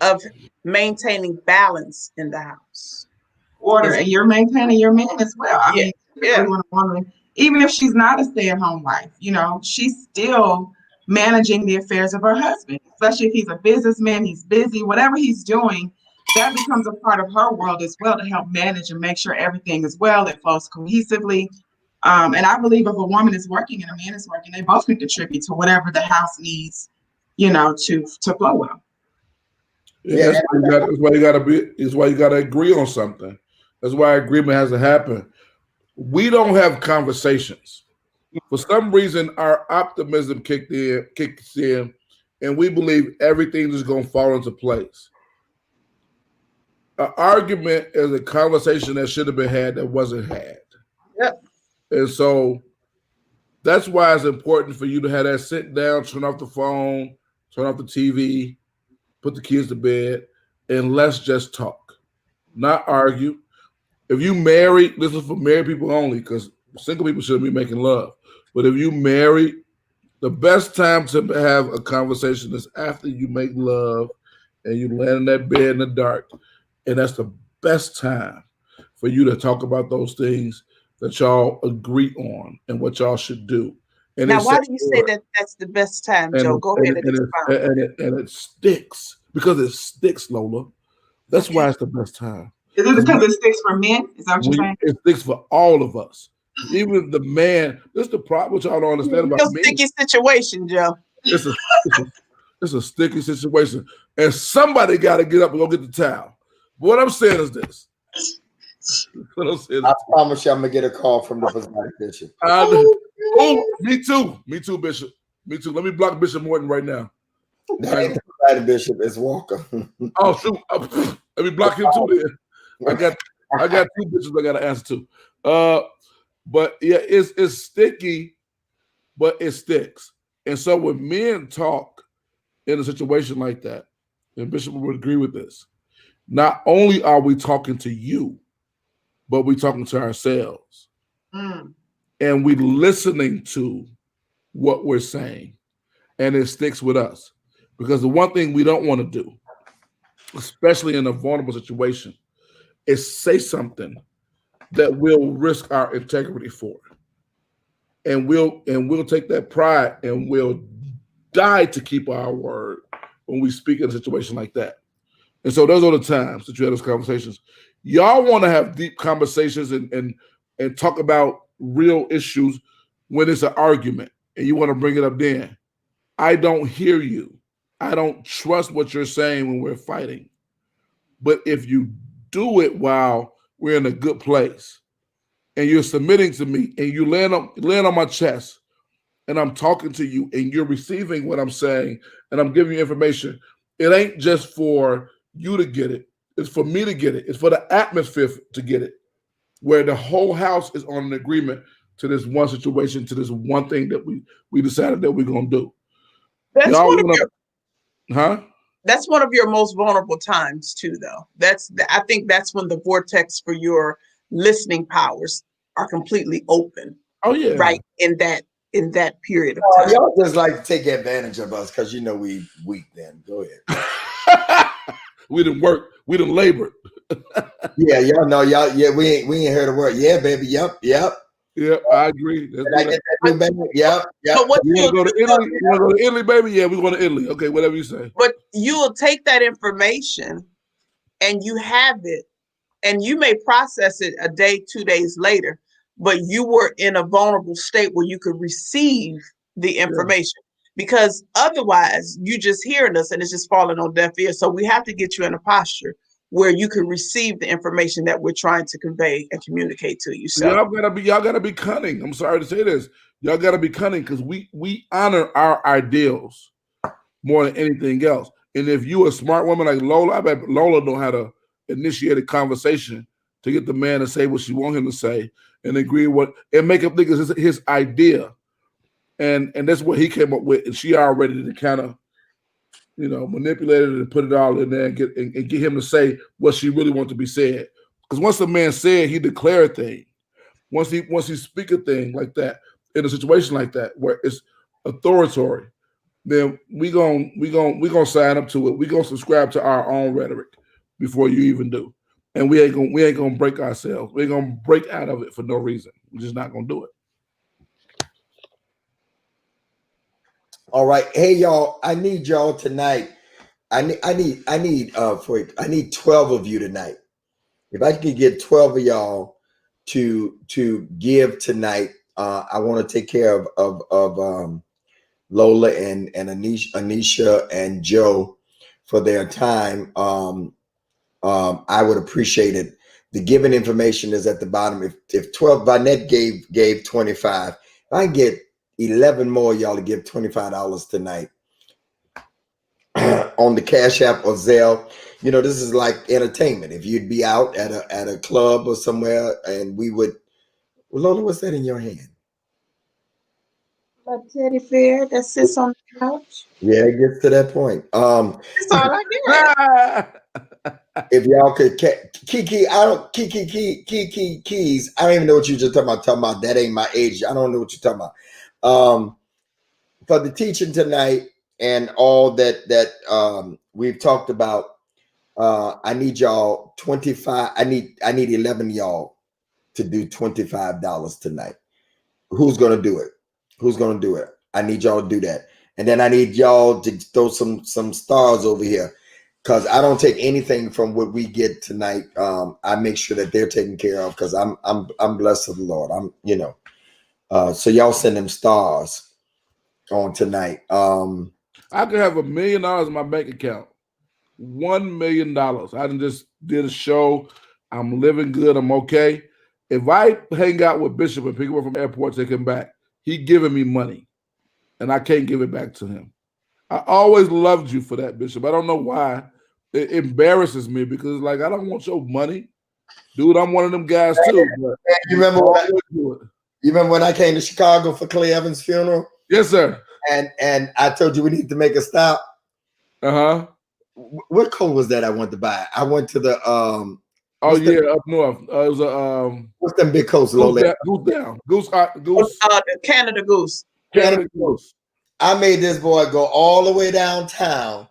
of maintaining balance in the house. Order, and you're maintaining your man as well. I Yeah, mean, yeah. typically when a woman, even if she's not a stay-at-home wife, she's still managing the affairs of her husband, especially if he's a businessman, he's busy, whatever he's doing, that becomes a part of her world as well to help manage and make sure everything is well, it flows cohesively. And I believe if a woman is working and a man is working, they both can contribute to whatever the house needs, to flow well. Yeah, that's why you gotta be. Is why you gotta agree on something. That's why agreement has to happen. We don't have conversations. For some reason, our optimism kicks in, and we believe everything is going to fall into place. An argument is a conversation that should have been had that wasn't had, Yep. and so that's why it's important for you to have that sit down, turn off the phone, turn off the TV, put the kids to bed, and let's just talk, not argue. If you married, this is for married people only, because single people shouldn't be making love. But if you married, the best time to have a conversation is after you make love and you land in that bed in the dark. And that's the best time for you to talk about those things that y'all agree on and what y'all should do. And Now, it's why do you say that that's the best time, Joe? Go ahead and expound. and it sticks because it sticks, Lola. That's why it's the best time. Is it because it sticks for men? Is that what you're saying? It sticks for all of us. Even if the man, this is the problem which y'all don't understand about Real me. sticky situation, Joe. It's a sticky situation. And somebody got to get up and go get the towel. But what I'm saying is this. I promise you I'm going to get a call from the Presiding Bishop. Me too, Bishop. Me too. Let me block Bishop Morton right now. That ain't the Presiding Bishop, it's Walker. Oh, shoot. Let me block him too then. I got two bitches I got to answer to. But yeah, it's sticky, but it sticks. And so when men talk in a situation like that, and Bishop would agree with this, not only are we talking to you, but we're talking to ourselves. And we're listening to what we're saying. And it sticks with us. Because the one thing we don't want to do, especially in a vulnerable situation, is say something that we'll risk our integrity for. And we'll take that pride and we'll die to keep our word when we speak in a situation like that. And so those are the times that you have those conversations. Y'all want to have deep conversations and talk about real issues when it's an argument and you want to bring it up then. I don't hear you. I don't trust what you're saying when we're fighting. But if you do it while we're in a good place and you're submitting to me and you land on my chest and I'm talking to you and you're receiving what I'm saying and I'm giving you information, it ain't just for you to get it. It's for me to get it. It's for the atmosphere to get it, where the whole house is on an agreement to this one situation, to this one thing that we decided that we're going to do. That's That's one of your most vulnerable times too, though. I think that's when the vortex for your listening powers are completely open. Oh yeah, right in that period of time. Y'all just like to take advantage of us because we weak. Then go ahead. We didn't work. We didn't labor. Yeah, y'all know y'all. Yeah, we ain't heard a word. Yeah, baby. Yep. Yeah, I agree. I get that new baby? Yep. But what you want to go to Italy? You want to go to Italy, baby? Yeah, we going to Italy. Okay, whatever you say. But you will take that information and you have it, and you may process it a day, 2 days later. but you were in a vulnerable state where you could receive the information. Because otherwise, you just hearing us and it's just falling on deaf ears. So we have to get you in a posture where you can receive the information that we're trying to convey and communicate to you. So y'all gotta be cunning. I'm sorry to say this. Y'all gotta be cunning because we honor our ideals more than anything else. And if you a smart woman like Lola, I bet Lola know how to initiate a conversation to get the man to say what she want him to say and agree what and make him think it's his idea. And that's what he came up with. And she already to kind of, manipulate it and put it all in there and get him to say what she really wants to be said. Because once the man said, he declare a thing. Once he speak a thing like that in a situation like that where it's authoritative, then we gonna sign up to it. We gonna subscribe to our own rhetoric before you even do, and we ain't gonna break ourselves. We ain't gonna break out of it for no reason. We're just not gonna do it. All right, hey y'all, I need y'all tonight. I need 12 of you tonight. If I could get 12 of y'all to give tonight, I want to take care of Lola and Anisha and Joe for their time. I would appreciate it. The given information is at the bottom. If 12, Vanette gave 25, if I can get 11 more y'all to give $25 tonight on the Cash App or Zelle. This is like entertainment. If you'd be out at a club or somewhere, and we would. Well, Lola, what's that in your hand? a teddy bear that sits on the couch. Yeah, it gets to that point. That's all I get. If y'all could, Kiki, Keys. I don't even know what you just talking about. That ain't my age. I don't know what you're talking about. For the teaching tonight and all that we've talked about, I need y'all 25. I need 11 y'all to do $25 tonight. Who's gonna do it? Who's gonna do it? I need y'all to do that, and then I need y'all to throw some stars over here, because I don't take anything from what we get tonight. I make sure that they're taken care of, because I'm blessed of the Lord. So y'all send them stars on tonight. I could have $1 million in my bank account. $1 million. I just did a show. I'm living good. I'm okay. If I hang out with Bishop and pick him up from the airport, take him back, he giving me money, and I can't give it back to him. I always loved you for that, Bishop. I don't know why. It embarrasses me because, like, I don't want your money. Dude, I'm one of them guys too. You remember when I came to Chicago for Clay Evans' funeral? Yes, sir. And I told you we need to make a stop. Uh-huh. What coat was that I went to buy? I went to the up north. It was a what's them big coats, Lola? Goose down. Goose. The Canada Goose. Canada Goose. I made this boy go all the way downtown.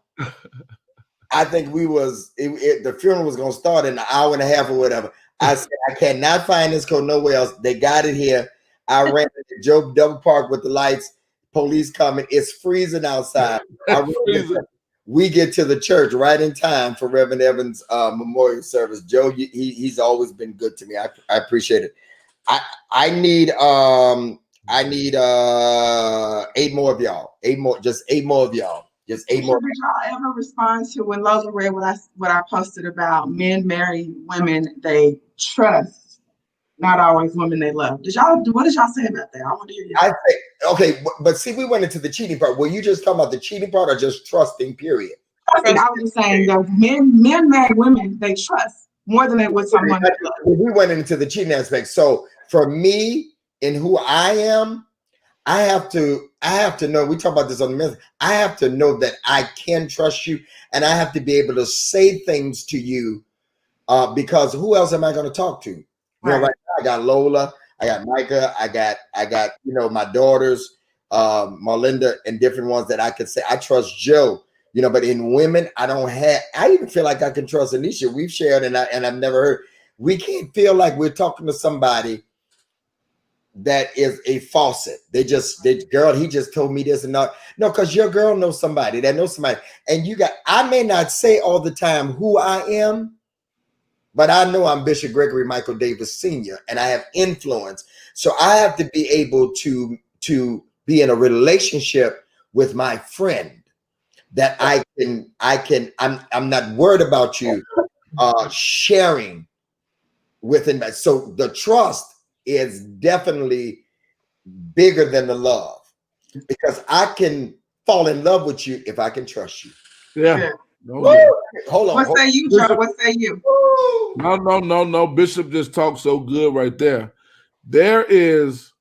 I think the funeral was gonna start in an hour and a half or whatever. I said, I cannot find this coat nowhere else. They got it here. I ran to Joe Double Park with the lights, police coming. It's freezing outside. We get to the church right in time for Reverend Evans' memorial service. Joe, he's always been good to me. I appreciate it. I need 8 more of y'all. 8 more, just 8 more of y'all. Just 8 more. Did y'all ever respond to when Lola read what I posted about men marry women they trust, not always women they love? What did y'all say about that? I want to hear you. I say, okay, but see, we went into the cheating part. Were you just talking about the cheating part or just trusting, period? I was just saying that men marry women they trust more than they would someone they love. We went into the cheating aspect. So for me and who I am, I have to know, we talk about this on the message. I have to know that I can trust you, and I have to be able to say things to you, because who else am I going to talk to? Right now I got Lola, I got Micah, I got my daughters, Marlinda, and different ones that I could say. I trust Joe, but in women, I even feel like I can trust Anisha. We've shared, and I've never heard. We can't feel like we're talking to somebody that is a faucet. He just told me this and not. No, because your girl knows somebody that knows somebody. And I may not say all the time who I am, but I know I'm Bishop Gregory Michael Davis Sr. and I have influence. So I have to be able to be in a relationship with my friend that I'm not worried about you sharing within that. So the trust is definitely bigger than the love, because I can fall in love with you if I can trust you. Yeah. Yeah. Oh, yeah. Hold on. What say you, Joe? What say you? No. Bishop just talked so good right there. There is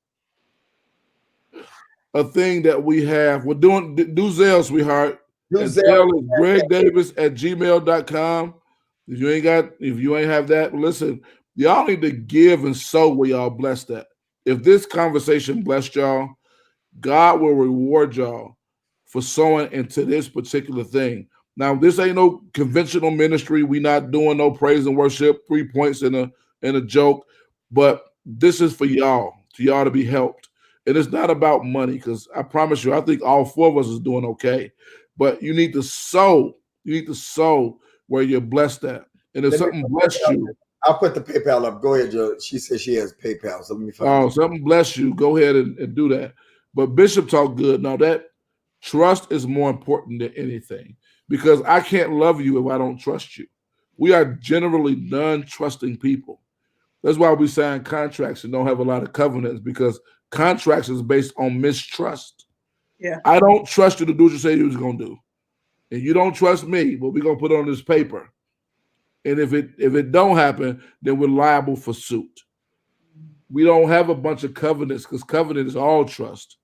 a thing that we have. We're doing do Zelle, sweetheart. And Zelle is gregdavis@gmail.com. If you ain't have that, listen, y'all need to give and sow where y'all blessed at. If this conversation blessed y'all, God will reward y'all for sowing into this particular thing. Now, this ain't no conventional ministry. We not doing no praise and worship, 3 points and a joke, but this is for y'all to be helped. And it's not about money, because I promise you, I think all four of us is doing okay. But you need to sow. You need to sow where you're blessed at. And if something blessed you, I'll put the PayPal up. Go ahead, Joe. She says she has PayPal, so let me find it. something bless you, go ahead and do that. But Bishop talked good. Now that trust is more important than anything, because I can't love you if I don't trust you. We are generally non-trusting people. That's why we sign contracts and don't have a lot of covenants, because contracts is based on mistrust. Yeah. I don't trust you to do what you say you was gonna do, and you don't trust me, but we're gonna put on this paper. And if it don't happen, then we're liable for suit. We don't have a bunch of covenants, because covenant is all trust.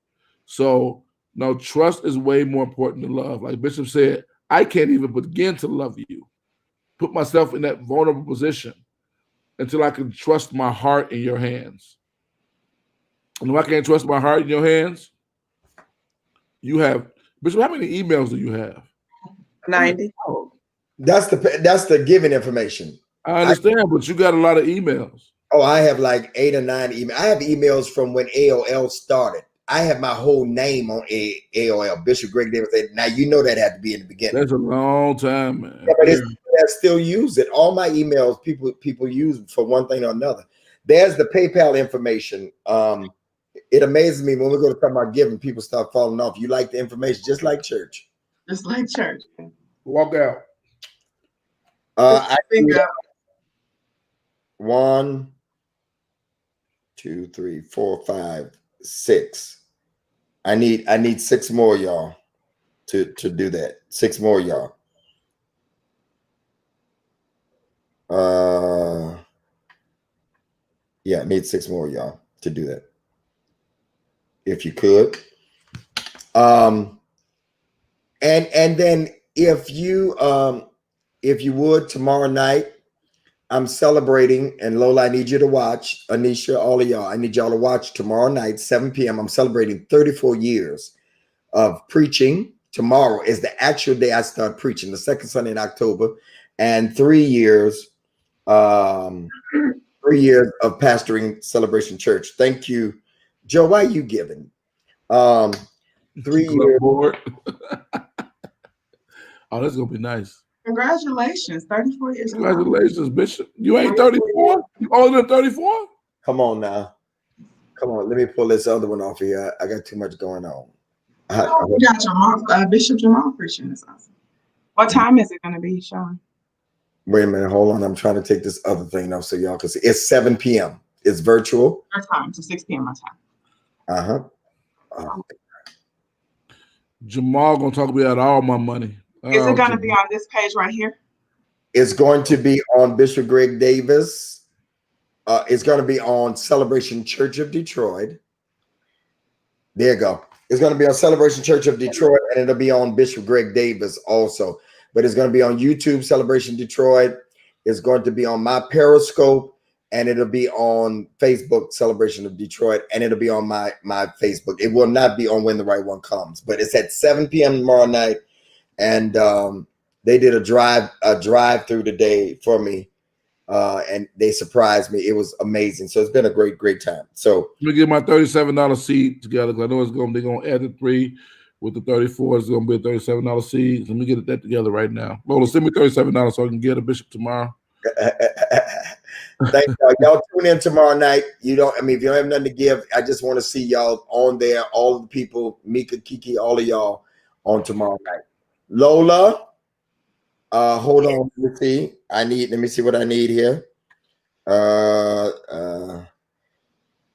So no, trust is way more important than love. Like Bishop said, I can't even begin to love you, put myself in that vulnerable position until I can trust my heart in your hands. And if I can't trust my heart in your hands, you have, Bishop, how many emails do you have? 90. That's the giving information. I understand, but you got a lot of emails. Oh, I have like 8 or 9 emails. I have emails from when AOL started. I have my whole name on AOL, Bishop Greg Davis. Now, you know that had to be in the beginning. That's a long time, man. Yeah, but I still use it. All my emails, people use for one thing or another. There's the PayPal information. It amazes me when we go to talk about giving, people start falling off. You like the information, just like church. Just like church. Walk out. I Think do of 1, 2, 3, 4, 5, 6. I need 6 more y'all to do that. 6 more y'all. Yeah, I need 6 more y'all to do that. If you could. And then if you would, tomorrow night, I'm celebrating, and Lola, I need you to watch. Anisha, all of y'all, I need y'all to watch tomorrow night, 7 p.m. I'm celebrating 34 years of preaching. Tomorrow is the actual day I start preaching, the second Sunday in October, and 3 years, 3 years of pastoring Celebration Church. Thank you, Joe. Why are you giving? 3 years. Board. Oh, that's gonna be nice. congratulations, 34 years. Congratulations, Bishop. You ain't 34? You older than 34? Come on now. Come on. Let me pull this other one off here. I got too much going on. We got Jamal, Bishop Jamal preaching. That's awesome. What time is it going to be, Sean? Wait a minute. Hold on. I'm trying to take this other thing off so y'all can see. It's 7 p.m. It's virtual. Our time, so 6 p.m. my time. Jamal gonna talk about all my money. Is it going to be on this page right here? It's going to be on Bishop Greg Davis. It's going to be on Celebration Church of Detroit. There you go. It's going to be on Celebration Church of Detroit, and it'll be on Bishop Greg Davis also. But it's going to be on YouTube, Celebration Detroit. It's going to be on my Periscope, and it'll be on Facebook, Celebration of Detroit, and it'll be on my Facebook. It will not be on When the Right One Comes, but it's at 7 p.m. tomorrow night. And they did a drive through today for me, and they surprised me. It was amazing. So it's been a great time. So let me get my $37 seed together, because I know they're gonna add the 3 with the 34. It's gonna be a $37 seed. Let me get that together right now. Lola, send me $37 so I can get a Bishop tomorrow. Thank y'all. Y'all tune in tomorrow night. You don't. I mean, if you don't have nothing to give, I just want to see y'all on there. All of the people, Mika, Kiki, all of y'all on tomorrow night. Lola, hold on. Let me see. Let me see what I need here.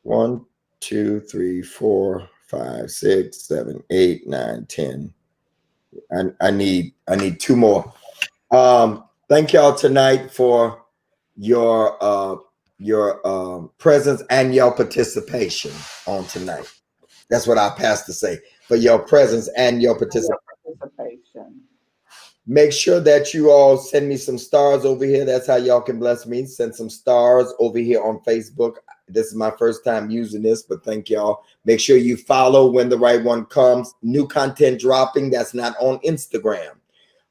1, 2, 3, 4, 5, 6, 7, 8, 9, 10. I need 2 more. Thank y'all tonight for your presence and your participation on tonight. That's what our pastor say, for your presence and your participation. Make sure that you all send me some stars over here. That's how y'all can bless me. Send some stars over here on Facebook. This is my first time using this, but thank y'all. Make sure you follow when the right one comes. New content dropping. That's not on Instagram.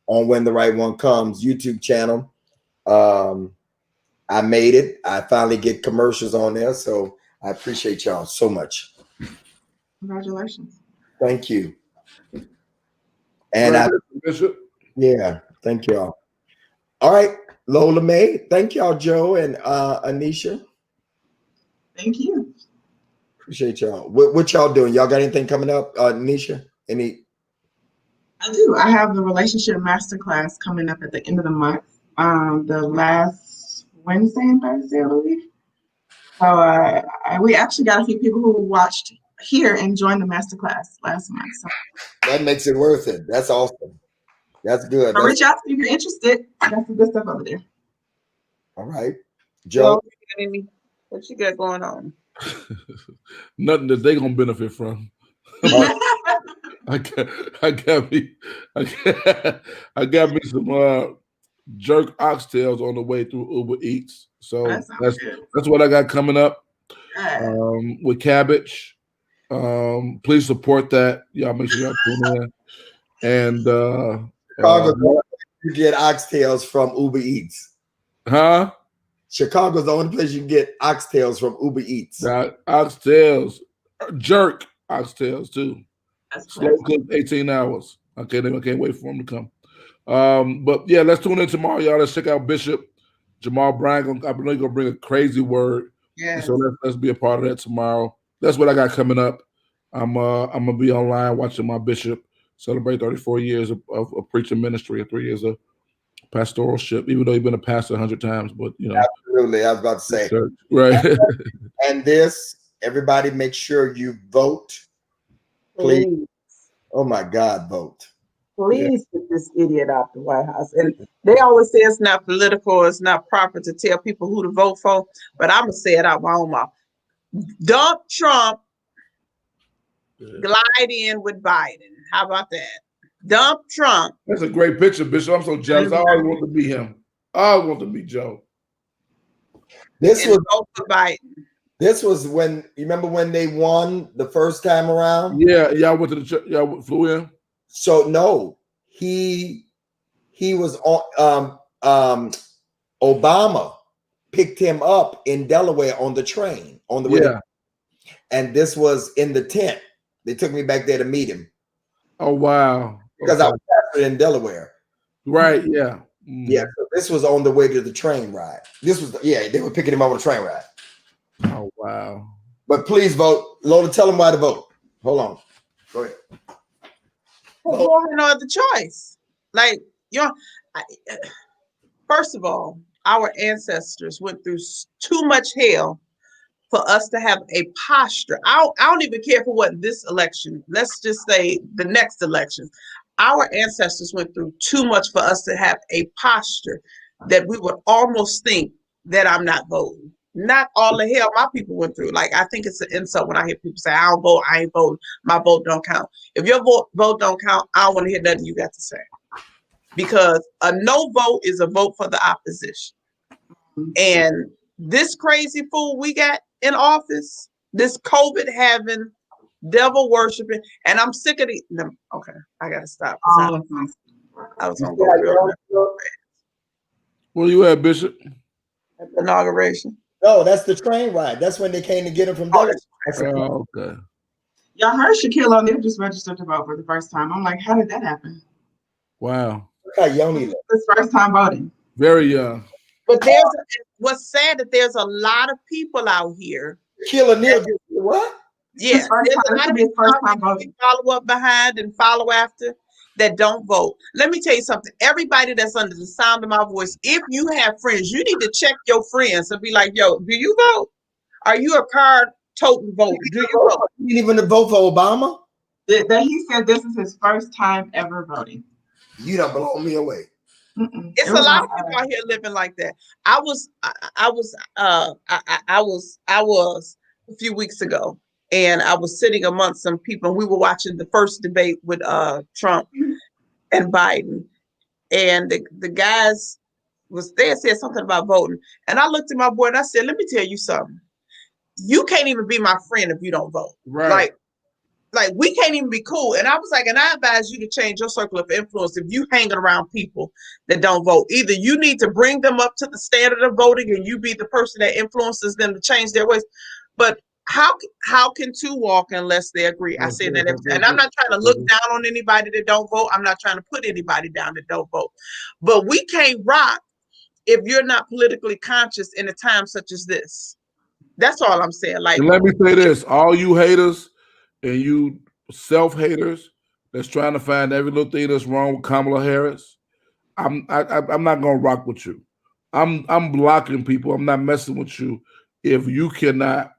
On When the Right One Comes YouTube channel. I made it. I finally get commercials on there, so I appreciate y'all so much. Congratulations. Thank you. And Bishop. yeah, thank y'all. All right, Lola May. Thank y'all, Joe and Anisha. Thank you. Appreciate y'all. What y'all doing? Y'all got anything coming up, Anisha? Any? I do. I have the relationship masterclass coming up at the end of the month. The last Wednesday and Thursday, I believe. So we actually got a few people who watched here and joined the masterclass last month. So That makes it worth it. That's awesome. That's good. reach out to me if you're interested. Got some good stuff over there. All right, Joe. What you got going on? Nothing that they gonna benefit from. I got me some jerk oxtails on the way through Uber Eats. So that's what I got coming up. With cabbage. Please support that. Y'all make sure y'all tune in. And Chicago, you get oxtails from Uber Eats. Huh? Chicago's the only place you can get oxtails from Uber Eats. Oxtails, jerk oxtails too. Slow cooked 18 hours. I can't wait for them to come. But yeah, let's tune in tomorrow, y'all. Let's check out Bishop Jamal Bryan. I know he's gonna bring a crazy word. Yeah. So let's be a part of that tomorrow. That's what I got coming up. I'm gonna be online watching my bishop celebrate 34 years of preaching ministry and 3 years of pastoralship, even though he's been a pastor 100 times. But you know, absolutely, I was about to say, church. Right. And this, everybody, make sure you vote, please. Oh my God, vote. Please get this idiot out the White House. And they always say it's not political, it's not proper to tell people who to vote for, but I'm gonna say it out my own mouth. Dump Trump, glide in with Biden. How about that? Dump Trump. That's a great picture, Bishop. I'm so jealous. I always want to be him. I want to be Joe. This was vote for Biden. This was when, you remember when they won the first time around? Yeah, y'all went to the church. Y'all flew in. So no, he was on. Obama picked him up in Delaware on the train on the way. And this was in the tent. They took me back there to meet him. Oh wow! Because I was pastor in Delaware. Right. Yeah. Yeah. So this was on the way to the train ride. This was they were picking him up on a train ride. Oh wow! But please vote. Lola, tell them why to vote. Hold on. Go ahead. Well, no other choice. Like, first of all, our ancestors went through too much hell for us to have a posture. I don't even care for what this election, let's just say the next election. Our ancestors went through too much for us to have a posture that we would almost think that I'm not voting. Not all the hell my people went through. Like, I think it's an insult when I hear people say, I don't vote, I ain't voting, my vote don't count. If your vote don't count, I don't want to hear nothing you got to say. Because a no vote is a vote for the opposition. And this crazy fool we got in office, this COVID having, devil worshiping, and I'm sick of the. No, okay, I gotta stop. I was gonna go real. Where you at, Bishop? At the inauguration. No, that's the train ride. That's when they came to get him from Delaware. Oh, okay. Y'all heard Shaquille O'Neal just registered to vote for the first time. I'm like, how did that happen? Wow. Look how young he looks. His first time voting. Very young. But what's sad that there's a lot of people out here. Kill a Neil. What? Yeah, there's a This lot will of be his people first out time here that voting. we follow up behind and follow after that don't vote. Let me tell you something. Everybody that's under the sound of my voice, if you have friends, you need to check your friends and be like, yo, do you vote? Are you a card toting voter? Do you vote? You didn't even vote for Obama? That he said this is his first time ever voting. You don't blow me away. It's a lot of people out here living like that. I was a few weeks ago, and I was sitting amongst some people, and we were watching the first debate with Trump and Biden, and the guys was there said something about voting, and I looked at my boy and I said, "Let me tell you something. You can't even be my friend if you don't vote. Right. Like we can't even be cool." And I was like, and I advise you to change your circle of influence if you hanging around people that don't vote. Either you need to bring them up to the standard of voting and you be the person that influences them to change their ways. But how can two walk unless they agree? I say that every time. And I'm not trying to look down on anybody that don't vote. I'm not trying to put anybody down that don't vote. But we can't rock if you're not politically conscious in a time such as this. That's all I'm saying. Like, And let me say this: all you haters and you self-haters that's trying to find every little thing that's wrong with Kamala Harris, I'm not gonna rock with you. I'm blocking people. I'm not messing with you if you cannot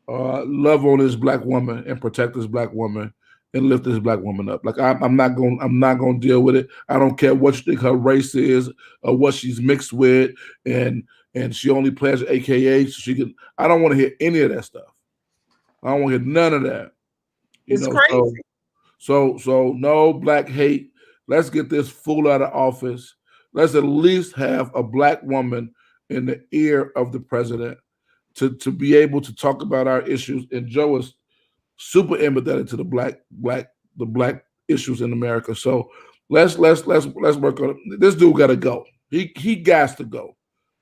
love on this black woman and protect this black woman and lift this black woman up. Like I'm not gonna deal with it. I don't care what you think her race is or what she's mixed with, and she only plays AKA so she can. I don't want to hear any of that stuff. I don't want to hear none of that. it's crazy. So no black hate. Let's get this fool out of office. Let's at least have a black woman in the ear of the president to be able to talk about our issues. And Joe is super empathetic to the black issues in America. So let's work on it. This dude got to go. He got to go.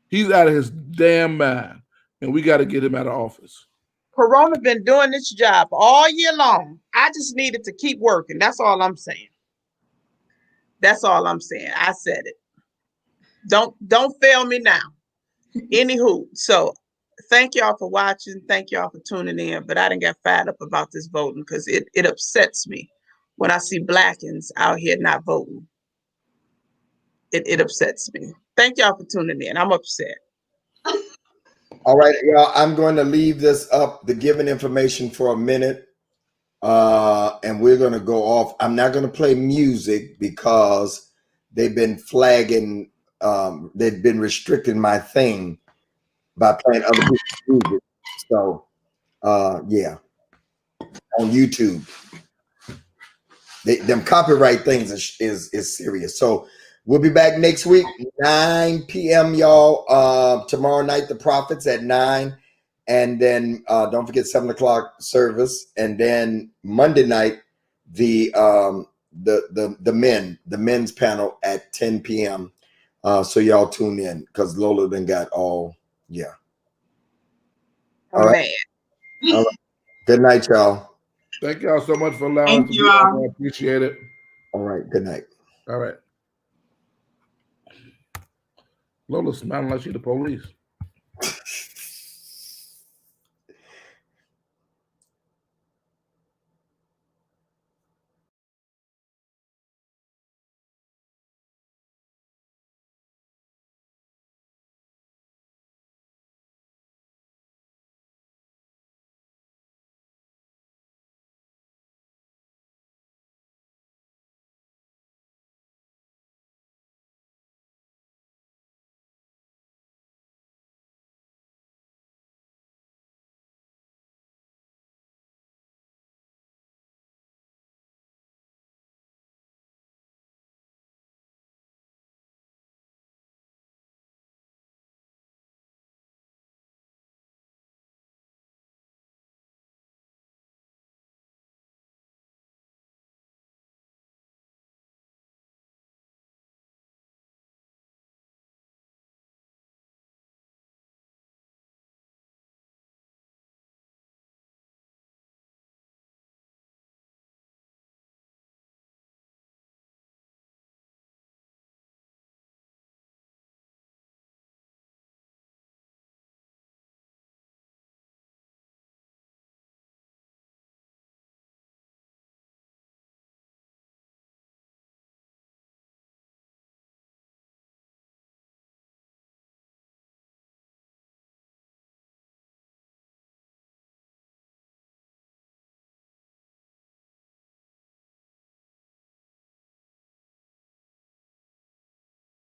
He's out of his damn mind, and we got to get him out of office. Corona been doing this job all year long. I just needed to keep working. That's all I'm saying. That's all I'm saying. I said it. Don't fail me now. Anywho, so thank y'all for watching. Thank y'all for tuning in. But I didn't get fired up about this voting because it upsets me when I see Blackens out here not voting. It upsets me. Thank y'all for tuning in. I'm upset. All right, y'all. I'm going to leave this up, the given information, for a minute. And we're going to go off. I'm not going to play music because they've been flagging, they've been restricting my thing by playing other people's music. So, yeah, on YouTube. Them copyright things is serious. So we'll be back next week, 9 p.m. y'all. Tomorrow night, the Prophets at 9. And then don't forget 7 o'clock service. And then Monday night, the men's panel at 10 p.m. So y'all tune in because Lola then got all, yeah. All right. All right. Good night, y'all. Thank y'all so much for allowing us to be on. I appreciate it. All right. Good night. All right. Lola smiling like she the police.